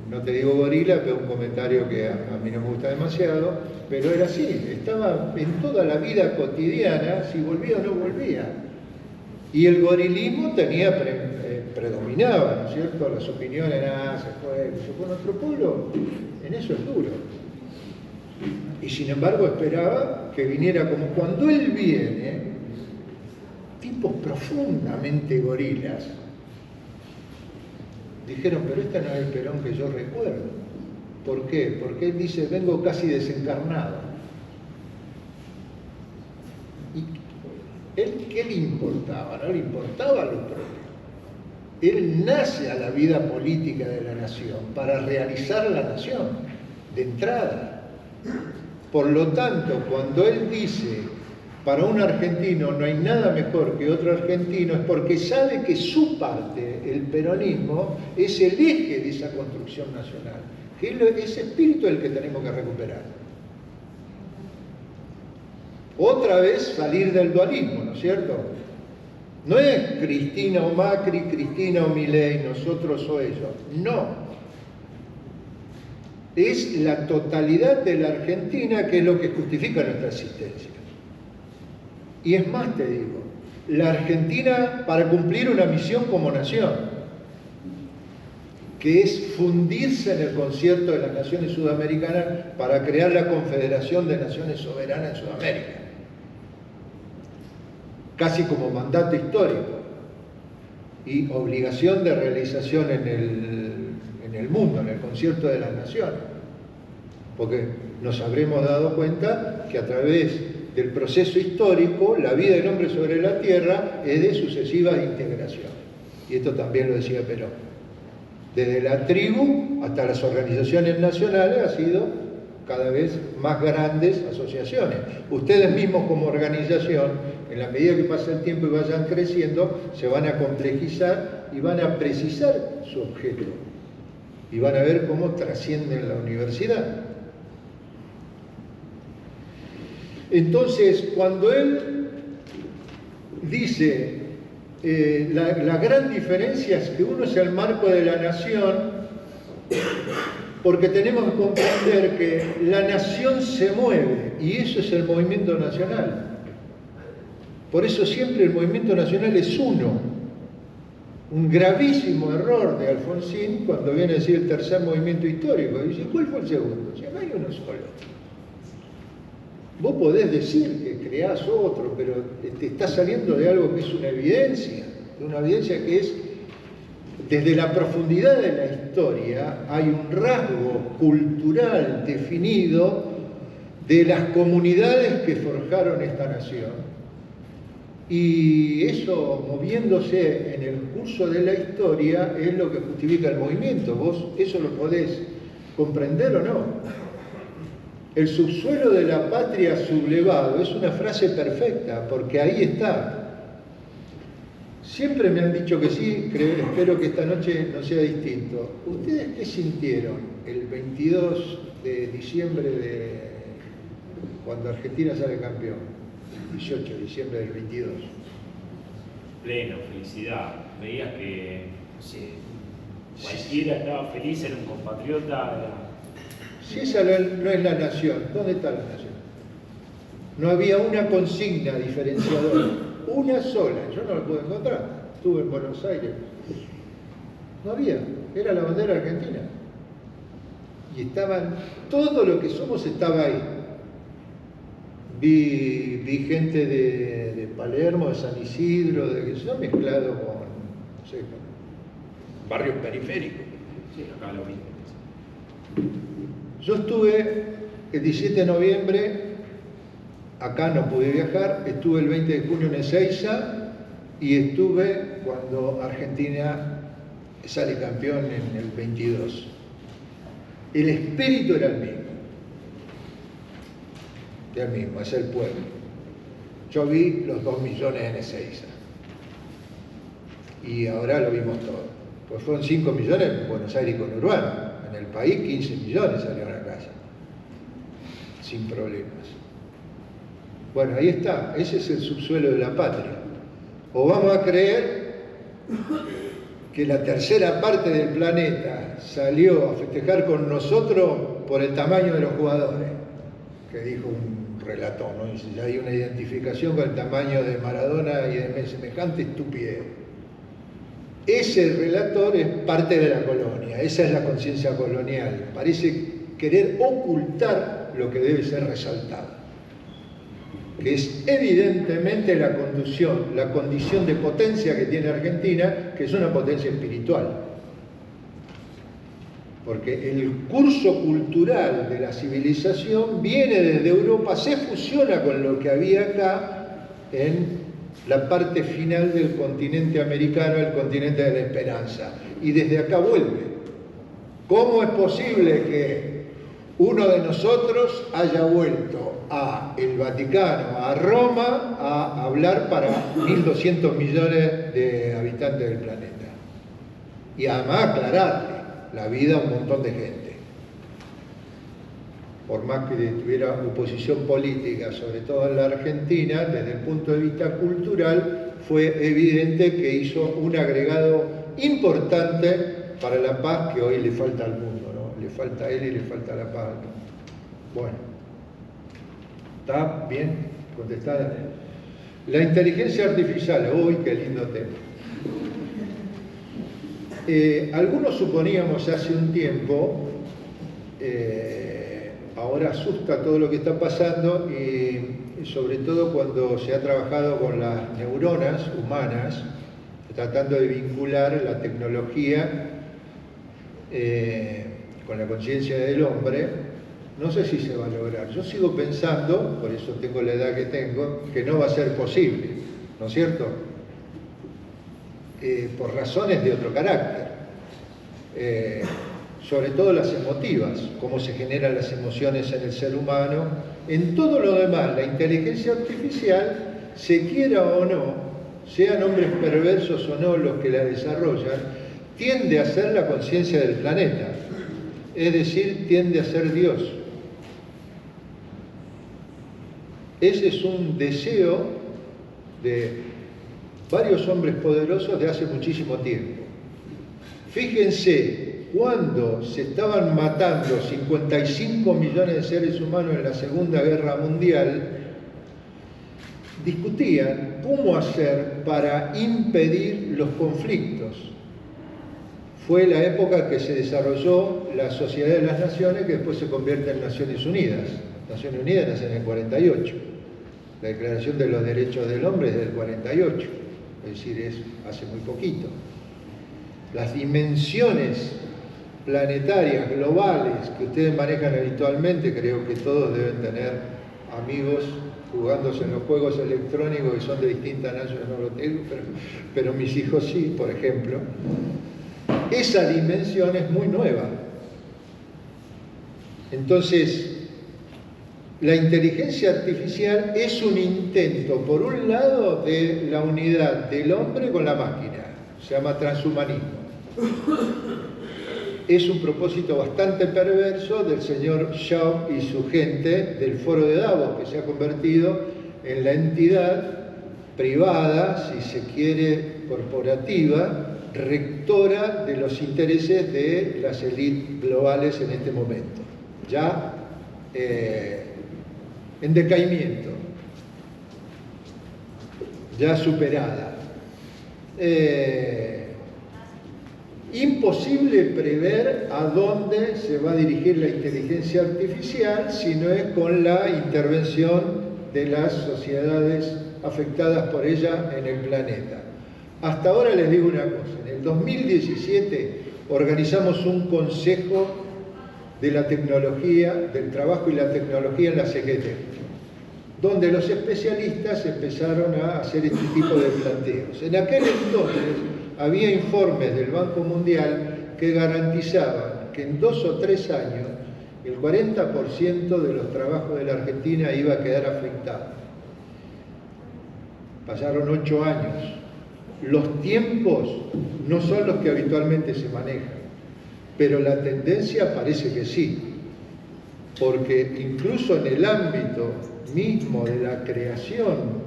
no te digo gorila, pero un comentario que a mí no me gusta demasiado, pero era así, estaba en toda la vida cotidiana, si volvía o no volvía. Y el gorilismo predominaba, ¿no es cierto? Las opiniones, se fue a nuestro pueblo, en eso es duro. Y sin embargo esperaba que viniera como cuando él viene, tipos profundamente gorilas, dijeron, pero este no es el Perón que yo recuerdo. ¿Por qué? Porque él dice, vengo casi desencarnado. ¿Y él qué le importaba? No le importaba lo propio. Él nace a la vida política de la nación para realizar la nación, de entrada. Por lo tanto, cuando él dice, para un argentino no hay nada mejor que otro argentino, es porque sabe que su parte, el peronismo, es el eje de esa construcción nacional, que ese espíritu es el que tenemos que recuperar. Otra vez salir del dualismo, ¿no es cierto? No es Cristina o Macri, Cristina o Milei, nosotros o ellos, no. Es la totalidad de la Argentina que es lo que justifica nuestra existencia. Y es más, te digo, la Argentina para cumplir una misión como nación, que es fundirse en el concierto de las naciones sudamericanas para crear la Confederación de Naciones Soberanas en Sudamérica, casi como mandato histórico y obligación de realización en el mundo, en el concierto de las naciones, porque nos habremos dado cuenta que a través del proceso histórico, la vida del hombre sobre la tierra es de sucesivas integraciones. Y esto también lo decía Perón. Desde la tribu hasta las organizaciones nacionales ha sido cada vez más grandes asociaciones. Ustedes mismos como organización, en la medida que pasa el tiempo y vayan creciendo, se van a complejizar y van a precisar su objeto. Y van a ver cómo trascienden la universidad. Entonces, cuando él dice, la gran diferencia es que uno es el marco de la nación, porque tenemos que comprender que la nación se mueve, y eso es el movimiento nacional. Por eso siempre el movimiento nacional es uno. Un gravísimo error de Alfonsín cuando viene a decir el tercer movimiento histórico. Dice, ¿cuál fue el segundo? Si no hay uno solo. Vos podés decir que creás otro, pero te está saliendo de algo que es una evidencia que es, desde la profundidad de la historia, hay un rasgo cultural definido de las comunidades que forjaron esta nación. Y eso, moviéndose en el curso de la historia, es lo que justifica el movimiento. Vos eso lo podés comprender o no. El subsuelo de la patria sublevado es una frase perfecta, porque ahí está. Siempre me han dicho que sí, espero que esta noche no sea distinto. ¿Ustedes qué sintieron el 22 de diciembre cuando Argentina sale campeón? 18 de diciembre del 22. Pleno, felicidad. Veías que, no sé, cualquiera estaba feliz, era un compatriota. Si esa no es la nación, ¿dónde está la nación? No había una consigna diferenciadora, una sola, yo no la pude encontrar, estuve en Buenos Aires, no había, era la bandera argentina. Y todo lo que somos estaba ahí. Vi gente de Palermo, de San Isidro, que se ha mezclado con, no sé, con barrios periféricos. Sí, acá lo mismo. Yo estuve el 17 de noviembre, acá no pude viajar, estuve el 20 de junio en Ezeiza y estuve cuando Argentina sale campeón en el 22. El espíritu era el mismo. Del mismo, es el pueblo. Yo vi los 2 millones en Ezeiza. Y ahora lo vimos todo. Pues fueron 5 millones en Buenos Aires y conurbano. En el país 15 millones salieron a casa, sin problemas. Bueno, ahí está, ese es el subsuelo de la patria. O vamos a creer que la tercera parte del planeta salió a festejar con nosotros por el tamaño de los jugadores, que dijo un relator, ¿no? Dice, ya hay una identificación con el tamaño de Maradona y de semejante estupidez. Ese relator es parte de la colonia, esa es la conciencia colonial, parece querer ocultar lo que debe ser resaltado, que es evidentemente la condición de potencia que tiene Argentina, que es una potencia espiritual. Porque el curso cultural de la civilización viene desde Europa, se fusiona con lo que había acá en la parte final del continente americano, el continente de la esperanza, y desde acá vuelve. ¿Cómo es posible que uno de nosotros haya vuelto a el Vaticano, a Roma, a hablar para 1.200 millones de habitantes del planeta? Y además aclararle la vida a un montón de gente. Por más que tuviera oposición política, sobre todo en la Argentina, desde el punto de vista cultural, fue evidente que hizo un agregado importante para la paz que hoy le falta al mundo, ¿no? Le falta a él y le falta la paz al mundo. Bueno, ¿está bien contestada? La inteligencia artificial, uy, qué lindo tema. Algunos suponíamos hace un tiempo, ahora asusta todo lo que está pasando y sobre todo cuando se ha trabajado con las neuronas humanas, tratando de vincular la tecnología con la conciencia del hombre, no sé si se va a lograr. Yo sigo pensando, por eso tengo la edad que tengo, que no va a ser posible, ¿no es cierto? Por razones de otro carácter, sobre todo las emotivas, cómo se generan las emociones en el ser humano. En todo lo demás, la inteligencia artificial, se quiera o no, sean hombres perversos o no los que la desarrollan, tiende a ser la conciencia del planeta, es decir, tiende a ser Dios. Ese es un deseo de varios hombres poderosos de hace muchísimo tiempo. Fíjense, cuando se estaban matando 55 millones de seres humanos en la Segunda Guerra Mundial, discutían cómo hacer para impedir los conflictos. Fue la época que se desarrolló la Sociedad de las Naciones, que después se convierte en Naciones Unidas. Naciones Unidas nace en el 48. La Declaración de los Derechos del Hombre es del 48. Es decir, es hace muy poquito. Las dimensiones planetarias, globales, que ustedes manejan habitualmente, creo que todos deben tener amigos jugándose en los juegos electrónicos que son de distintas naciones, no lo tengo, pero mis hijos sí, por ejemplo. Esa dimensión es muy nueva. Entonces, la inteligencia artificial es un intento, por un lado, de la unidad del hombre con la máquina. Se llama transhumanismo. Es un propósito bastante perverso del señor Shaw y su gente del Foro de Davos, que se ha convertido en la entidad privada, si se quiere, corporativa, rectora de los intereses de las élites globales en este momento. Ya en decaimiento, ya superada. Imposible prever a dónde se va a dirigir la inteligencia artificial si no es con la intervención de las sociedades afectadas por ella en el planeta. Hasta ahora les digo una cosa, en el 2017 organizamos un consejo de la tecnología, del trabajo y la tecnología en la CGT, donde los especialistas empezaron a hacer este tipo de planteos. En aquel entonces había informes del Banco Mundial que garantizaban que en 2 o 3 años el 40% de los trabajos de la Argentina iba a quedar afectado. Pasaron 8 años. Los tiempos no son los que habitualmente se manejan, pero la tendencia parece que sí, porque incluso en el ámbito mismo de la creación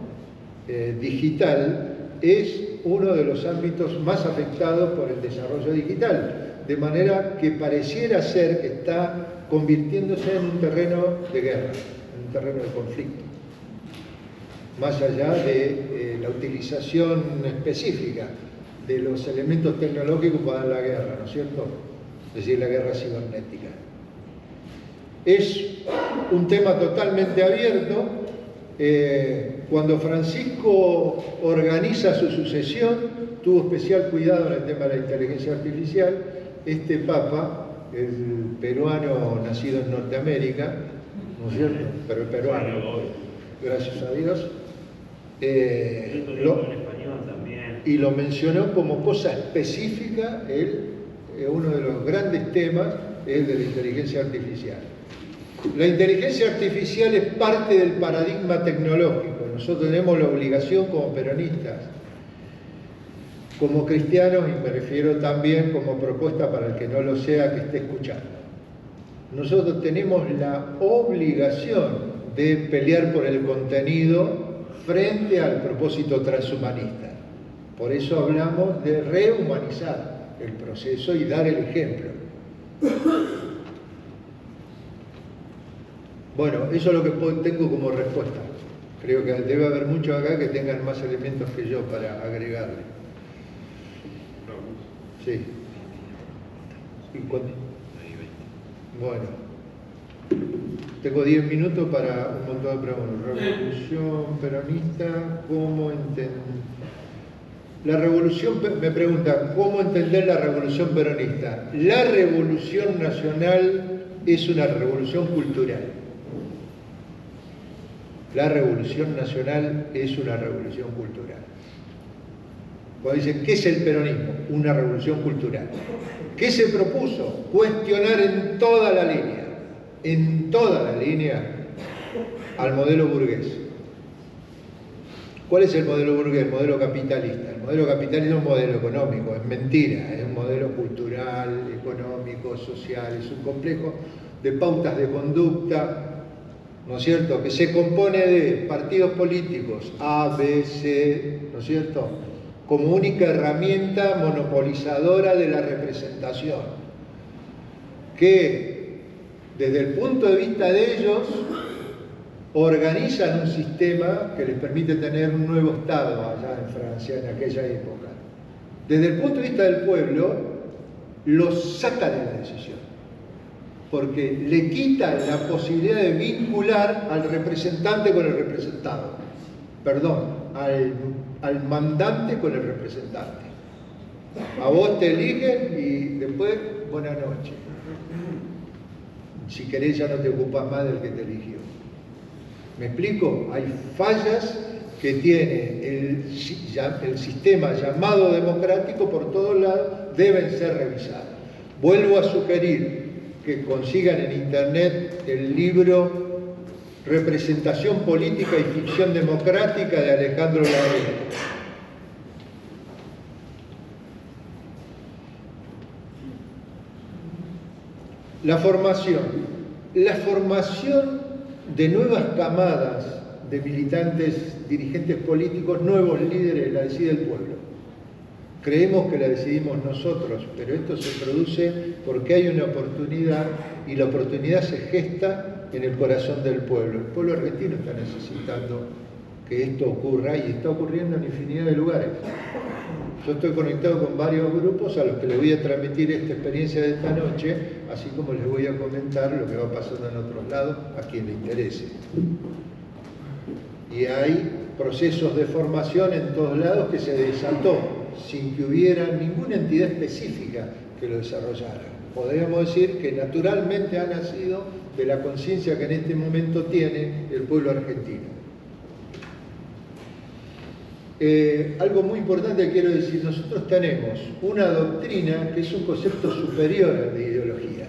digital es uno de los ámbitos más afectados por el desarrollo digital, de manera que pareciera ser que está convirtiéndose en un terreno de guerra, en un terreno de conflicto, más allá de la utilización específica de los elementos tecnológicos para la guerra, ¿no es cierto? Es decir, la guerra cibernética. Es un tema totalmente abierto. Cuando Francisco organiza su sucesión, tuvo especial cuidado en el tema de la inteligencia artificial. Este Papa, el peruano nacido en Norteamérica, ¿no es cierto? Pero el peruano, gracias a Dios, y lo mencionó como cosa específica. Uno de los grandes temas es el de la inteligencia artificial. La inteligencia artificial es parte del paradigma tecnológico. Nosotros tenemos la obligación como peronistas, como cristianos, y me refiero también como propuesta para el que no lo sea que esté escuchando. Nosotros tenemos la obligación de pelear por el contenido frente al propósito transhumanista. Por eso hablamos de rehumanizar el proceso y dar el ejemplo. Bueno, eso es lo que tengo como respuesta. Creo que debe haber muchos acá que tengan más elementos que yo para agregarle. Sí. Bueno, tengo 10 minutos para un montón de preguntas. Revolución peronista, ¿cómo entender? La revolución, me preguntan, ¿cómo entender la revolución peronista? La revolución nacional es una revolución cultural. La revolución nacional es una revolución cultural. Cuando dicen, ¿qué es el peronismo? Una revolución cultural. ¿Qué se propuso? Cuestionar en toda la línea, al modelo burgués. ¿Cuál es el modelo burgués? El modelo capitalista. El modelo capitalista es un modelo económico, es mentira, es un modelo cultural, económico, social, es un complejo de pautas de conducta, ¿no es cierto?, que se compone de partidos políticos A, B, C, ¿no es cierto?, como única herramienta monopolizadora de la representación, que desde el punto de vista de ellos organizan un sistema que les permite tener un nuevo Estado allá en Francia en aquella época. Desde el punto de vista del pueblo, los saca de la decisión, porque le quita la posibilidad de vincular al representante con el representado, al mandante con el representante. A vos te eligen y después, buenas noches. Si querés ya no te ocupas más del que te eligió. ¿Me explico? Hay fallas que tiene el sistema llamado democrático por todos lados, deben ser revisadas. Vuelvo a sugerir que consigan en internet el libro Representación Política y Ficción Democrática de Alejandro Larrea. La formación de nuevas camadas de militantes, dirigentes políticos, nuevos líderes, la decide el pueblo. Creemos que la decidimos nosotros, pero esto se produce porque hay una oportunidad y la oportunidad se gesta en el corazón del pueblo. El pueblo argentino está necesitando que esto ocurra y está ocurriendo en infinidad de lugares. Yo estoy conectado con varios grupos a los que les voy a transmitir esta experiencia de esta noche, así como les voy a comentar lo que va pasando en otros lados a quien le interese. Y hay procesos de formación en todos lados que se desató sin que hubiera ninguna entidad específica que lo desarrollara. Podríamos decir que naturalmente ha nacido de la conciencia que en este momento tiene el pueblo argentino. Algo muy importante que quiero decir, nosotros tenemos una doctrina que es un concepto superior al de ideología.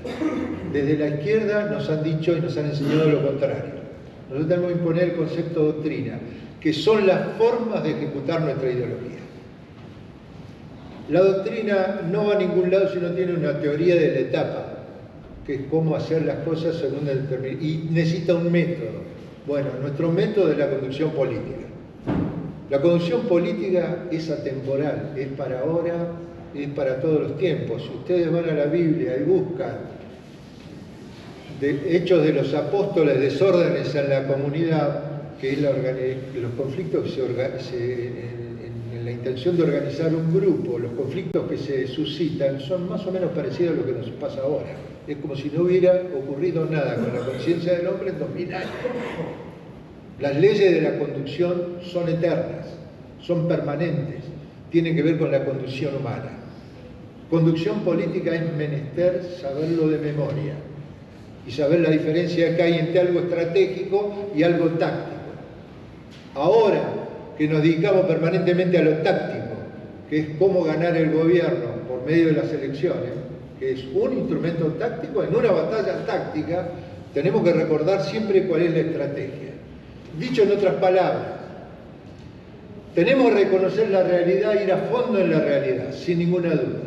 Desde la izquierda nos han dicho y nos han enseñado lo contrario. Nosotros tenemos que imponer el concepto de doctrina, que son las formas de ejecutar nuestra ideología. La doctrina no va a ningún lado si no tiene una teoría de la etapa, que es cómo hacer las cosas según el determinado, y necesita un método. Bueno, nuestro método es la conducción política. La conducción política es atemporal, es para ahora, es para todos los tiempos. Si ustedes van a la Biblia y buscan Hechos de los Apóstoles, desórdenes en la comunidad, que es los conflictos que en la intención de organizar un grupo, los conflictos que se suscitan son más o menos parecidos a lo que nos pasa ahora. Es como si no hubiera ocurrido nada con la conciencia del hombre en 2000 años. Las leyes de la conducción son eternas, son permanentes, tienen que ver con la conducción humana. Conducción política es menester saberlo de memoria y saber la diferencia que hay entre algo estratégico y algo táctico. Ahora que nos dedicamos permanentemente a lo táctico, que es cómo ganar el gobierno por medio de las elecciones, que es un instrumento táctico, en una batalla táctica tenemos que recordar siempre cuál es la estrategia. Dicho en otras palabras, tenemos que reconocer la realidad, ir a fondo en la realidad, sin ninguna duda.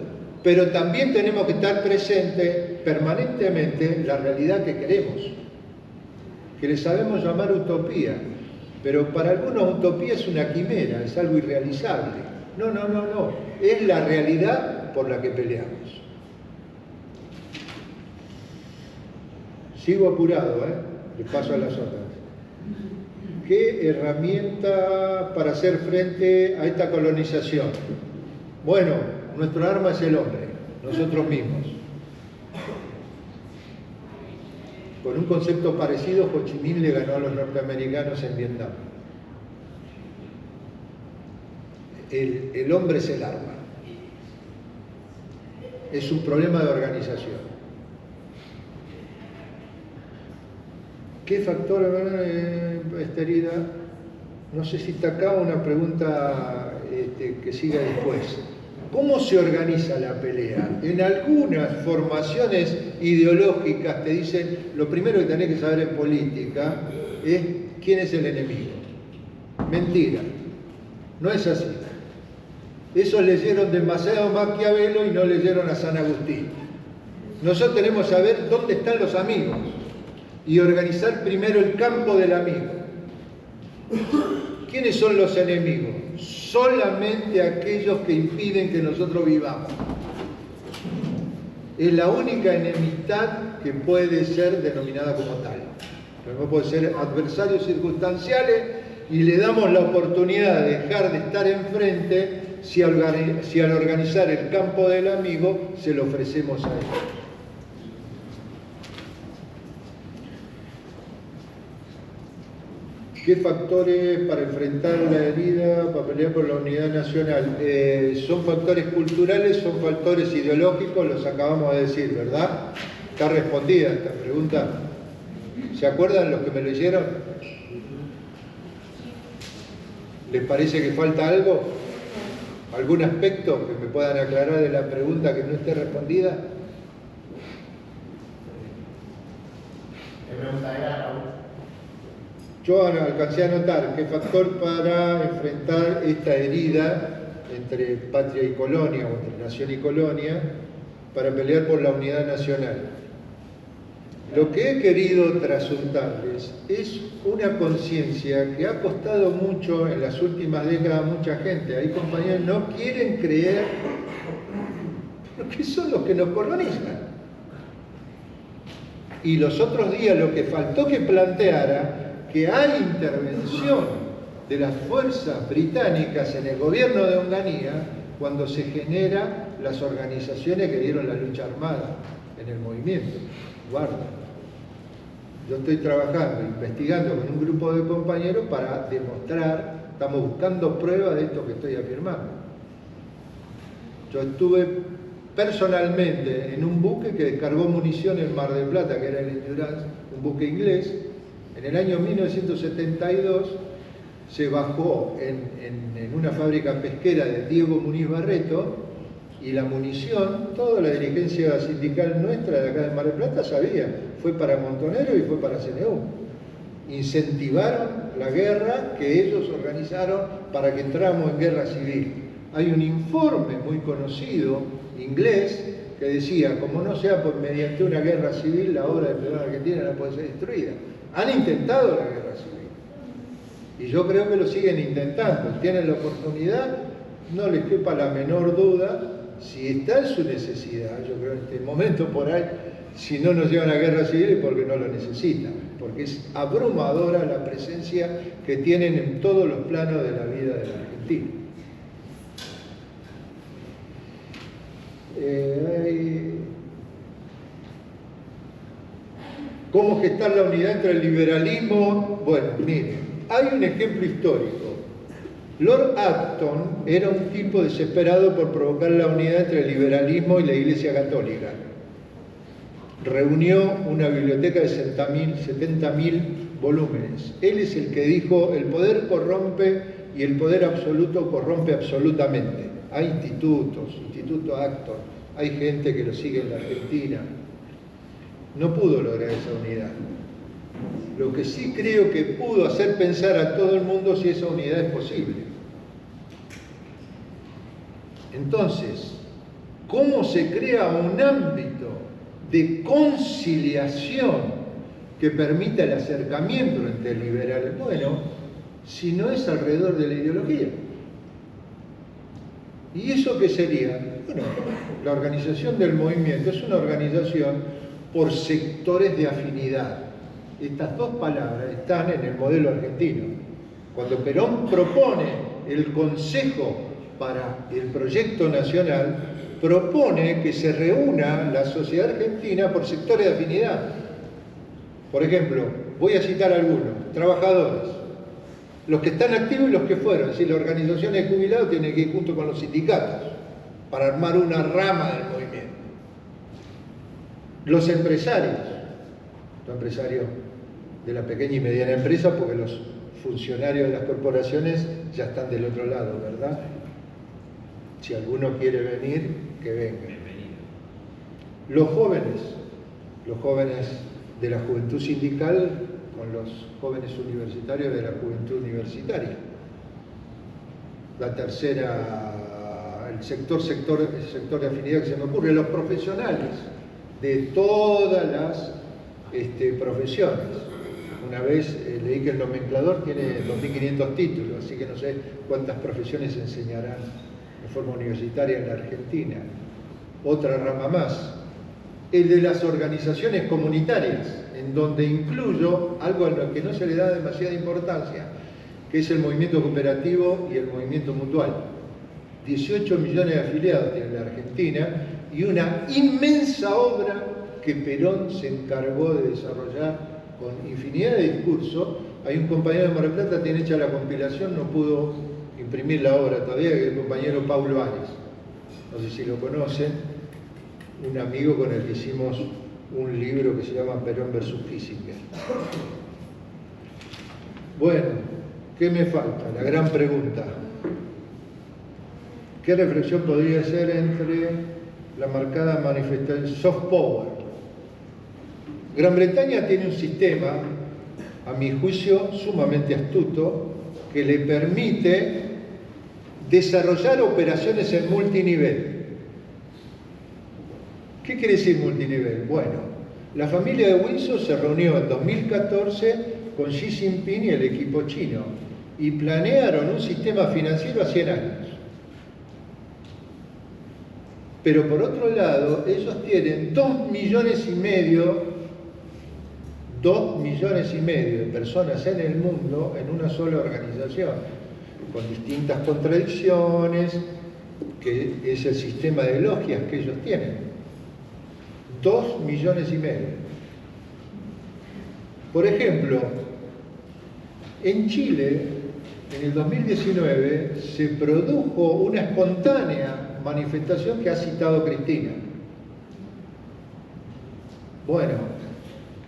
Pero también tenemos que estar presente permanentemente la realidad que queremos, que le sabemos llamar utopía, pero para algunos utopía es una quimera, es algo irrealizable. No, es la realidad por la que peleamos. Sigo apurado, le paso a las otras. ¿Qué herramienta para hacer frente a esta colonización? Bueno, nuestro arma es el hombre, nosotros mismos. Con un concepto parecido, Ho Chi Minh le ganó a los norteamericanos en Vietnam. El hombre es el arma. Es un problema de organización. ¿Qué factor esta herida? No sé si está acá una pregunta que siga después. ¿Cómo se organiza la pelea? En algunas formaciones ideológicas te dicen, lo primero que tenés que saber en política es quién es el enemigo. Mentira, no es así. Esos leyeron demasiado Maquiavelo y no leyeron a San Agustín. Nosotros tenemos que saber dónde están los amigos y organizar primero el campo del amigo. ¿Quiénes son los enemigos? Solamente aquellos que impiden que nosotros vivamos. Es la única enemistad que puede ser denominada como tal. No puede ser adversarios circunstanciales y le damos la oportunidad de dejar de estar enfrente si al organizar el campo del amigo se lo ofrecemos a él. ¿Qué factores para enfrentar la herida, para pelear por la unidad nacional? Son factores culturales, son factores ideológicos, los acabamos de decir, ¿verdad? Está respondida esta pregunta. ¿Se acuerdan los que me leyeron? ¿Les parece que falta algo? ¿Algún aspecto que me puedan aclarar de la pregunta que no esté respondida? ¿Qué pregunta era, Raúl? Yo alcancé a notar qué factor para enfrentar esta herida entre patria y colonia, o entre nación y colonia, para pelear por la unidad nacional. Lo que he querido trasuntarles es una conciencia que ha costado mucho en las últimas décadas a mucha gente. Hay compañeros que no quieren creer que son los que nos colonizan. Y los otros días lo que faltó que planteara que hay intervención de las fuerzas británicas en el gobierno de Onganía cuando se generan las organizaciones que dieron la lucha armada en el movimiento. Guarda. Yo estoy trabajando, investigando con un grupo de compañeros para demostrar, estamos buscando pruebas de esto que estoy afirmando. Yo estuve personalmente en un buque que descargó munición en Mar del Plata, que era el Endurance, un buque inglés. En el año 1972 se bajó en una fábrica pesquera de Diego Muniz Barreto y la munición, toda la dirigencia sindical nuestra de acá de Mar del Plata sabía, fue para Montonero y fue para CNU. Incentivaron la guerra que ellos organizaron para que entráramos en guerra civil. Hay un informe muy conocido, inglés, que decía, como no sea por mediante una guerra civil, la obra de Perón Argentina no puede ser destruida. Han intentado la guerra civil. Y yo creo que lo siguen intentando. Tienen la oportunidad, no les quepa la menor duda, si está en su necesidad, yo creo en este momento por ahí, si no nos llevan a guerra civil es porque no lo necesitan, porque es abrumadora la presencia que tienen en todos los planos de la vida de la Argentina. ¿Cómo gestar la unidad entre el liberalismo? Bueno, miren, hay un ejemplo histórico. Lord Acton era un tipo desesperado por provocar la unidad entre el liberalismo y la Iglesia Católica. Reunió una biblioteca de 70.000 volúmenes. Él es el que dijo, el poder corrompe y el poder absoluto corrompe absolutamente. Hay institutos, Instituto Acton, hay gente que lo sigue en la Argentina. No pudo lograr esa unidad. Lo que sí creo que pudo hacer pensar a todo el mundo si esa unidad es posible. Entonces, ¿cómo se crea un ámbito de conciliación que permita el acercamiento entre liberales? Bueno, si no es alrededor de la ideología. ¿Y eso qué sería? Bueno, la organización del movimiento es una organización por sectores de afinidad. Estas dos palabras están en el modelo argentino. Cuando Perón propone el Consejo para el proyecto nacional, propone que se reúna la sociedad argentina por sectores de afinidad. Por ejemplo, voy a citar algunos: trabajadores, los que están activos y los que fueron. Si la organización de jubilados tiene que ir junto con los sindicatos para armar una rama del movimiento. Los empresarios de la pequeña y mediana empresa, porque los funcionarios de las corporaciones ya están del otro lado, ¿verdad? Si alguno quiere venir, que venga. Los jóvenes de la juventud sindical con los jóvenes universitarios de la juventud universitaria. La tercera, el sector de afinidad que se me ocurre, los profesionales de todas las profesiones. Una vez leí que el nomenclador tiene 2.500 títulos, así que no sé cuántas profesiones enseñarán de forma universitaria en la Argentina. Otra rama más, el de las organizaciones comunitarias, en donde incluyo algo a lo que no se le da demasiada importancia, que es el movimiento cooperativo y el movimiento mutual. 18 millones de afiliados tiene la Argentina y una inmensa obra que Perón se encargó de desarrollar con infinidad de discursos. Hay un compañero de Mar del Plata, tiene hecha la compilación, no pudo imprimir la obra todavía, que es el compañero Paulo Ares. No sé si lo conocen, un amigo con el que hicimos un libro que se llama Perón versus Kissinger. Bueno, ¿qué me falta? La gran pregunta. ¿Qué reflexión podría ser entre la marcada manifestación soft power? Gran Bretaña tiene un sistema, a mi juicio, sumamente astuto, que le permite desarrollar operaciones en multinivel. ¿Qué quiere decir multinivel? Bueno, la familia de Windsor se reunió en 2014 con Xi Jinping y el equipo chino y planearon un sistema financiero a 100 años. Pero por otro lado, ellos tienen 2,5 millones de personas en el mundo en una sola organización, con distintas contradicciones, que es el sistema de logias que ellos tienen. 2,5 millones. Por ejemplo, en Chile, en el 2019, se produjo una espontánea manifestación que ha citado Cristina. Bueno,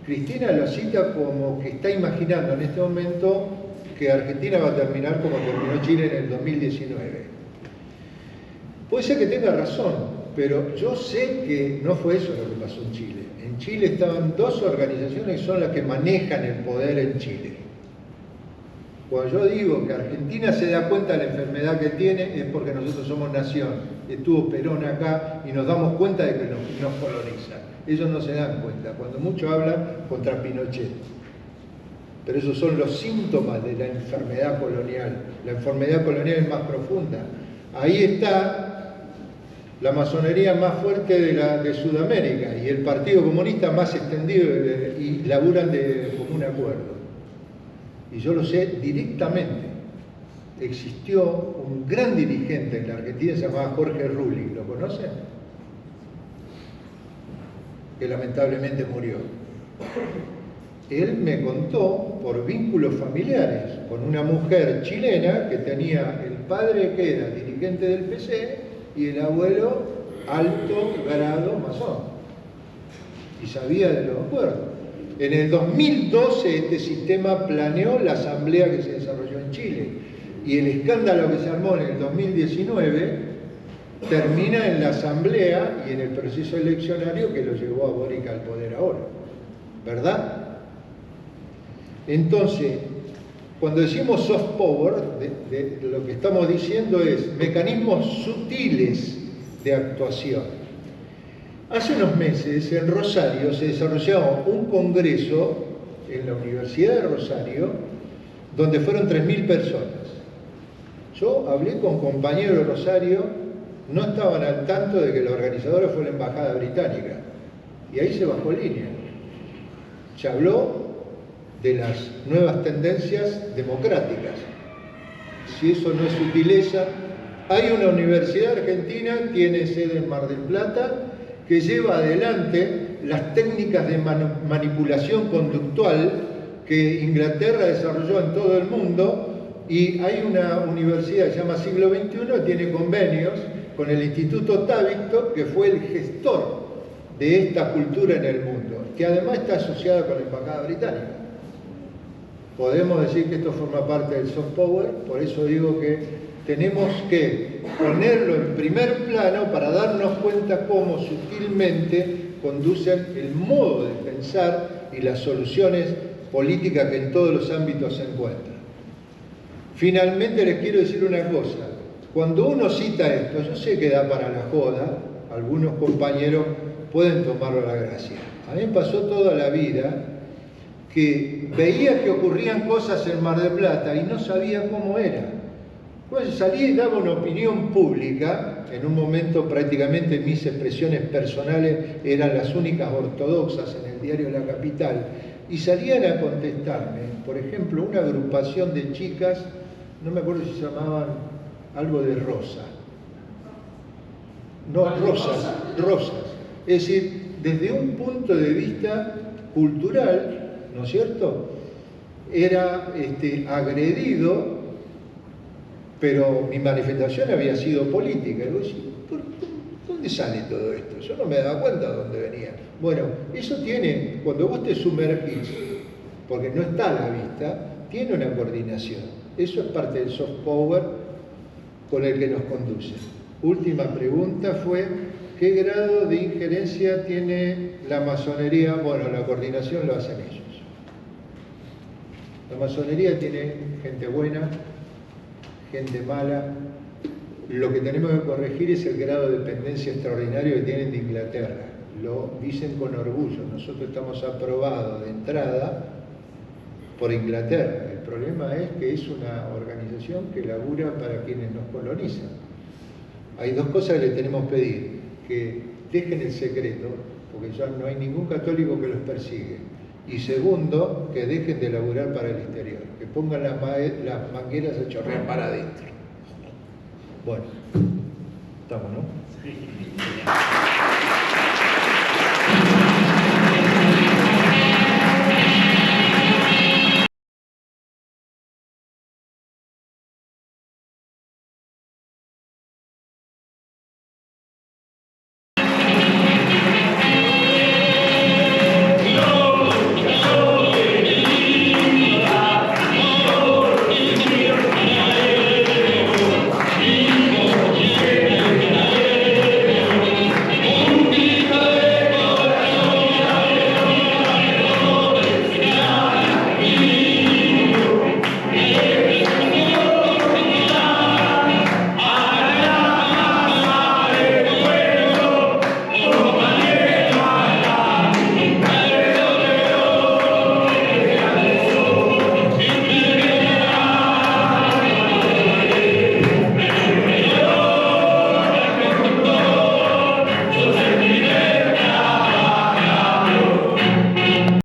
Cristina lo cita como que está imaginando en este momento que Argentina va a terminar como terminó Chile en el 2019. Puede ser que tenga razón, pero yo sé que no fue eso lo que pasó en Chile. En Chile estaban dos organizaciones que son las que manejan el poder en Chile. Cuando yo digo que Argentina se da cuenta de la enfermedad que tiene, es porque nosotros somos nación. Estuvo Perón acá y nos damos cuenta de que nos colonizan. Ellos no se dan cuenta, cuando muchos hablan contra Pinochet. Pero esos son los síntomas de la enfermedad colonial. La enfermedad colonial es más profunda. Ahí está la masonería más fuerte de Sudamérica y el Partido Comunista más extendido y laburan de común acuerdo. Y yo lo sé directamente. Existió un gran dirigente en la Argentina, se llamaba Jorge Rulli, ¿lo conocen? Que lamentablemente murió. Él me contó por vínculos familiares con una mujer chilena que tenía el padre que era dirigente del PC y el abuelo alto grado masón. Y sabía de los acuerdos. En el 2012 este sistema planeó la asamblea que se desarrolló en Chile. Y el escándalo que se armó en el 2019 termina en la asamblea y en el proceso eleccionario que lo llevó a Boric al poder ahora. ¿Verdad? Entonces, cuando decimos soft power, lo que estamos diciendo es mecanismos sutiles de actuación. Hace unos meses en Rosario se desarrolló un congreso en la Universidad de Rosario donde fueron 3.000 personas. Yo hablé con compañeros de Rosario, no estaban al tanto de que la organizadora fue la Embajada Británica y ahí se bajó línea. Se habló de las nuevas tendencias democráticas. Si eso no es sutileza, hay una universidad argentina, tiene sede en Mar del Plata, que lleva adelante las técnicas de manipulación conductual que Inglaterra desarrolló en todo el mundo, y hay una universidad que se llama Siglo XXI, tiene convenios con el Instituto Tavistock, que fue el gestor de esta cultura en el mundo, que además está asociada con la Embajada Británica. Podemos decir que esto forma parte del soft power, por eso digo que tenemos que ponerlo en primer plano para darnos cuenta cómo sutilmente conducen el modo de pensar y las soluciones políticas que en todos los ámbitos se encuentran. Finalmente les quiero decir una cosa, cuando uno cita esto, yo sé que da para la joda, algunos compañeros pueden tomarlo a la gracia. A mí me pasó toda la vida que veía que ocurrían cosas en Mar del Plata y no sabía cómo era. Pues salía y daba una opinión pública, en un momento prácticamente mis expresiones personales eran las únicas ortodoxas en el diario La Capital, y salían a contestarme, por ejemplo, una agrupación de chicas, no me acuerdo si se llamaban algo de Rosa. No, Rosas. Es decir, desde un punto de vista cultural, ¿no es cierto?, era agredido, pero mi manifestación había sido política. Y vos decís, ¿dónde sale todo esto? Yo no me daba cuenta de dónde venía. Bueno, eso tiene, cuando vos te sumergís, porque no está a la vista, tiene una coordinación. Eso es parte del soft power con el que nos conduce. Última pregunta fue, ¿qué grado de injerencia tiene la masonería? Bueno, la coordinación lo hacen ellos. La masonería tiene gente buena, gente mala. Lo que tenemos que corregir es el grado de dependencia extraordinario que tienen de Inglaterra. Lo dicen con orgullo. Nosotros estamos aprobados de entrada por Inglaterra. El problema es que es una organización que labura para quienes nos colonizan. Hay dos cosas que le tenemos que pedir: que dejen el secreto, porque ya no hay ningún católico que los persigue. Y segundo, que dejen de laburar para el exterior, que pongan las mangueras a chorrear para adentro. Bueno, estamos, ¿no? Sí.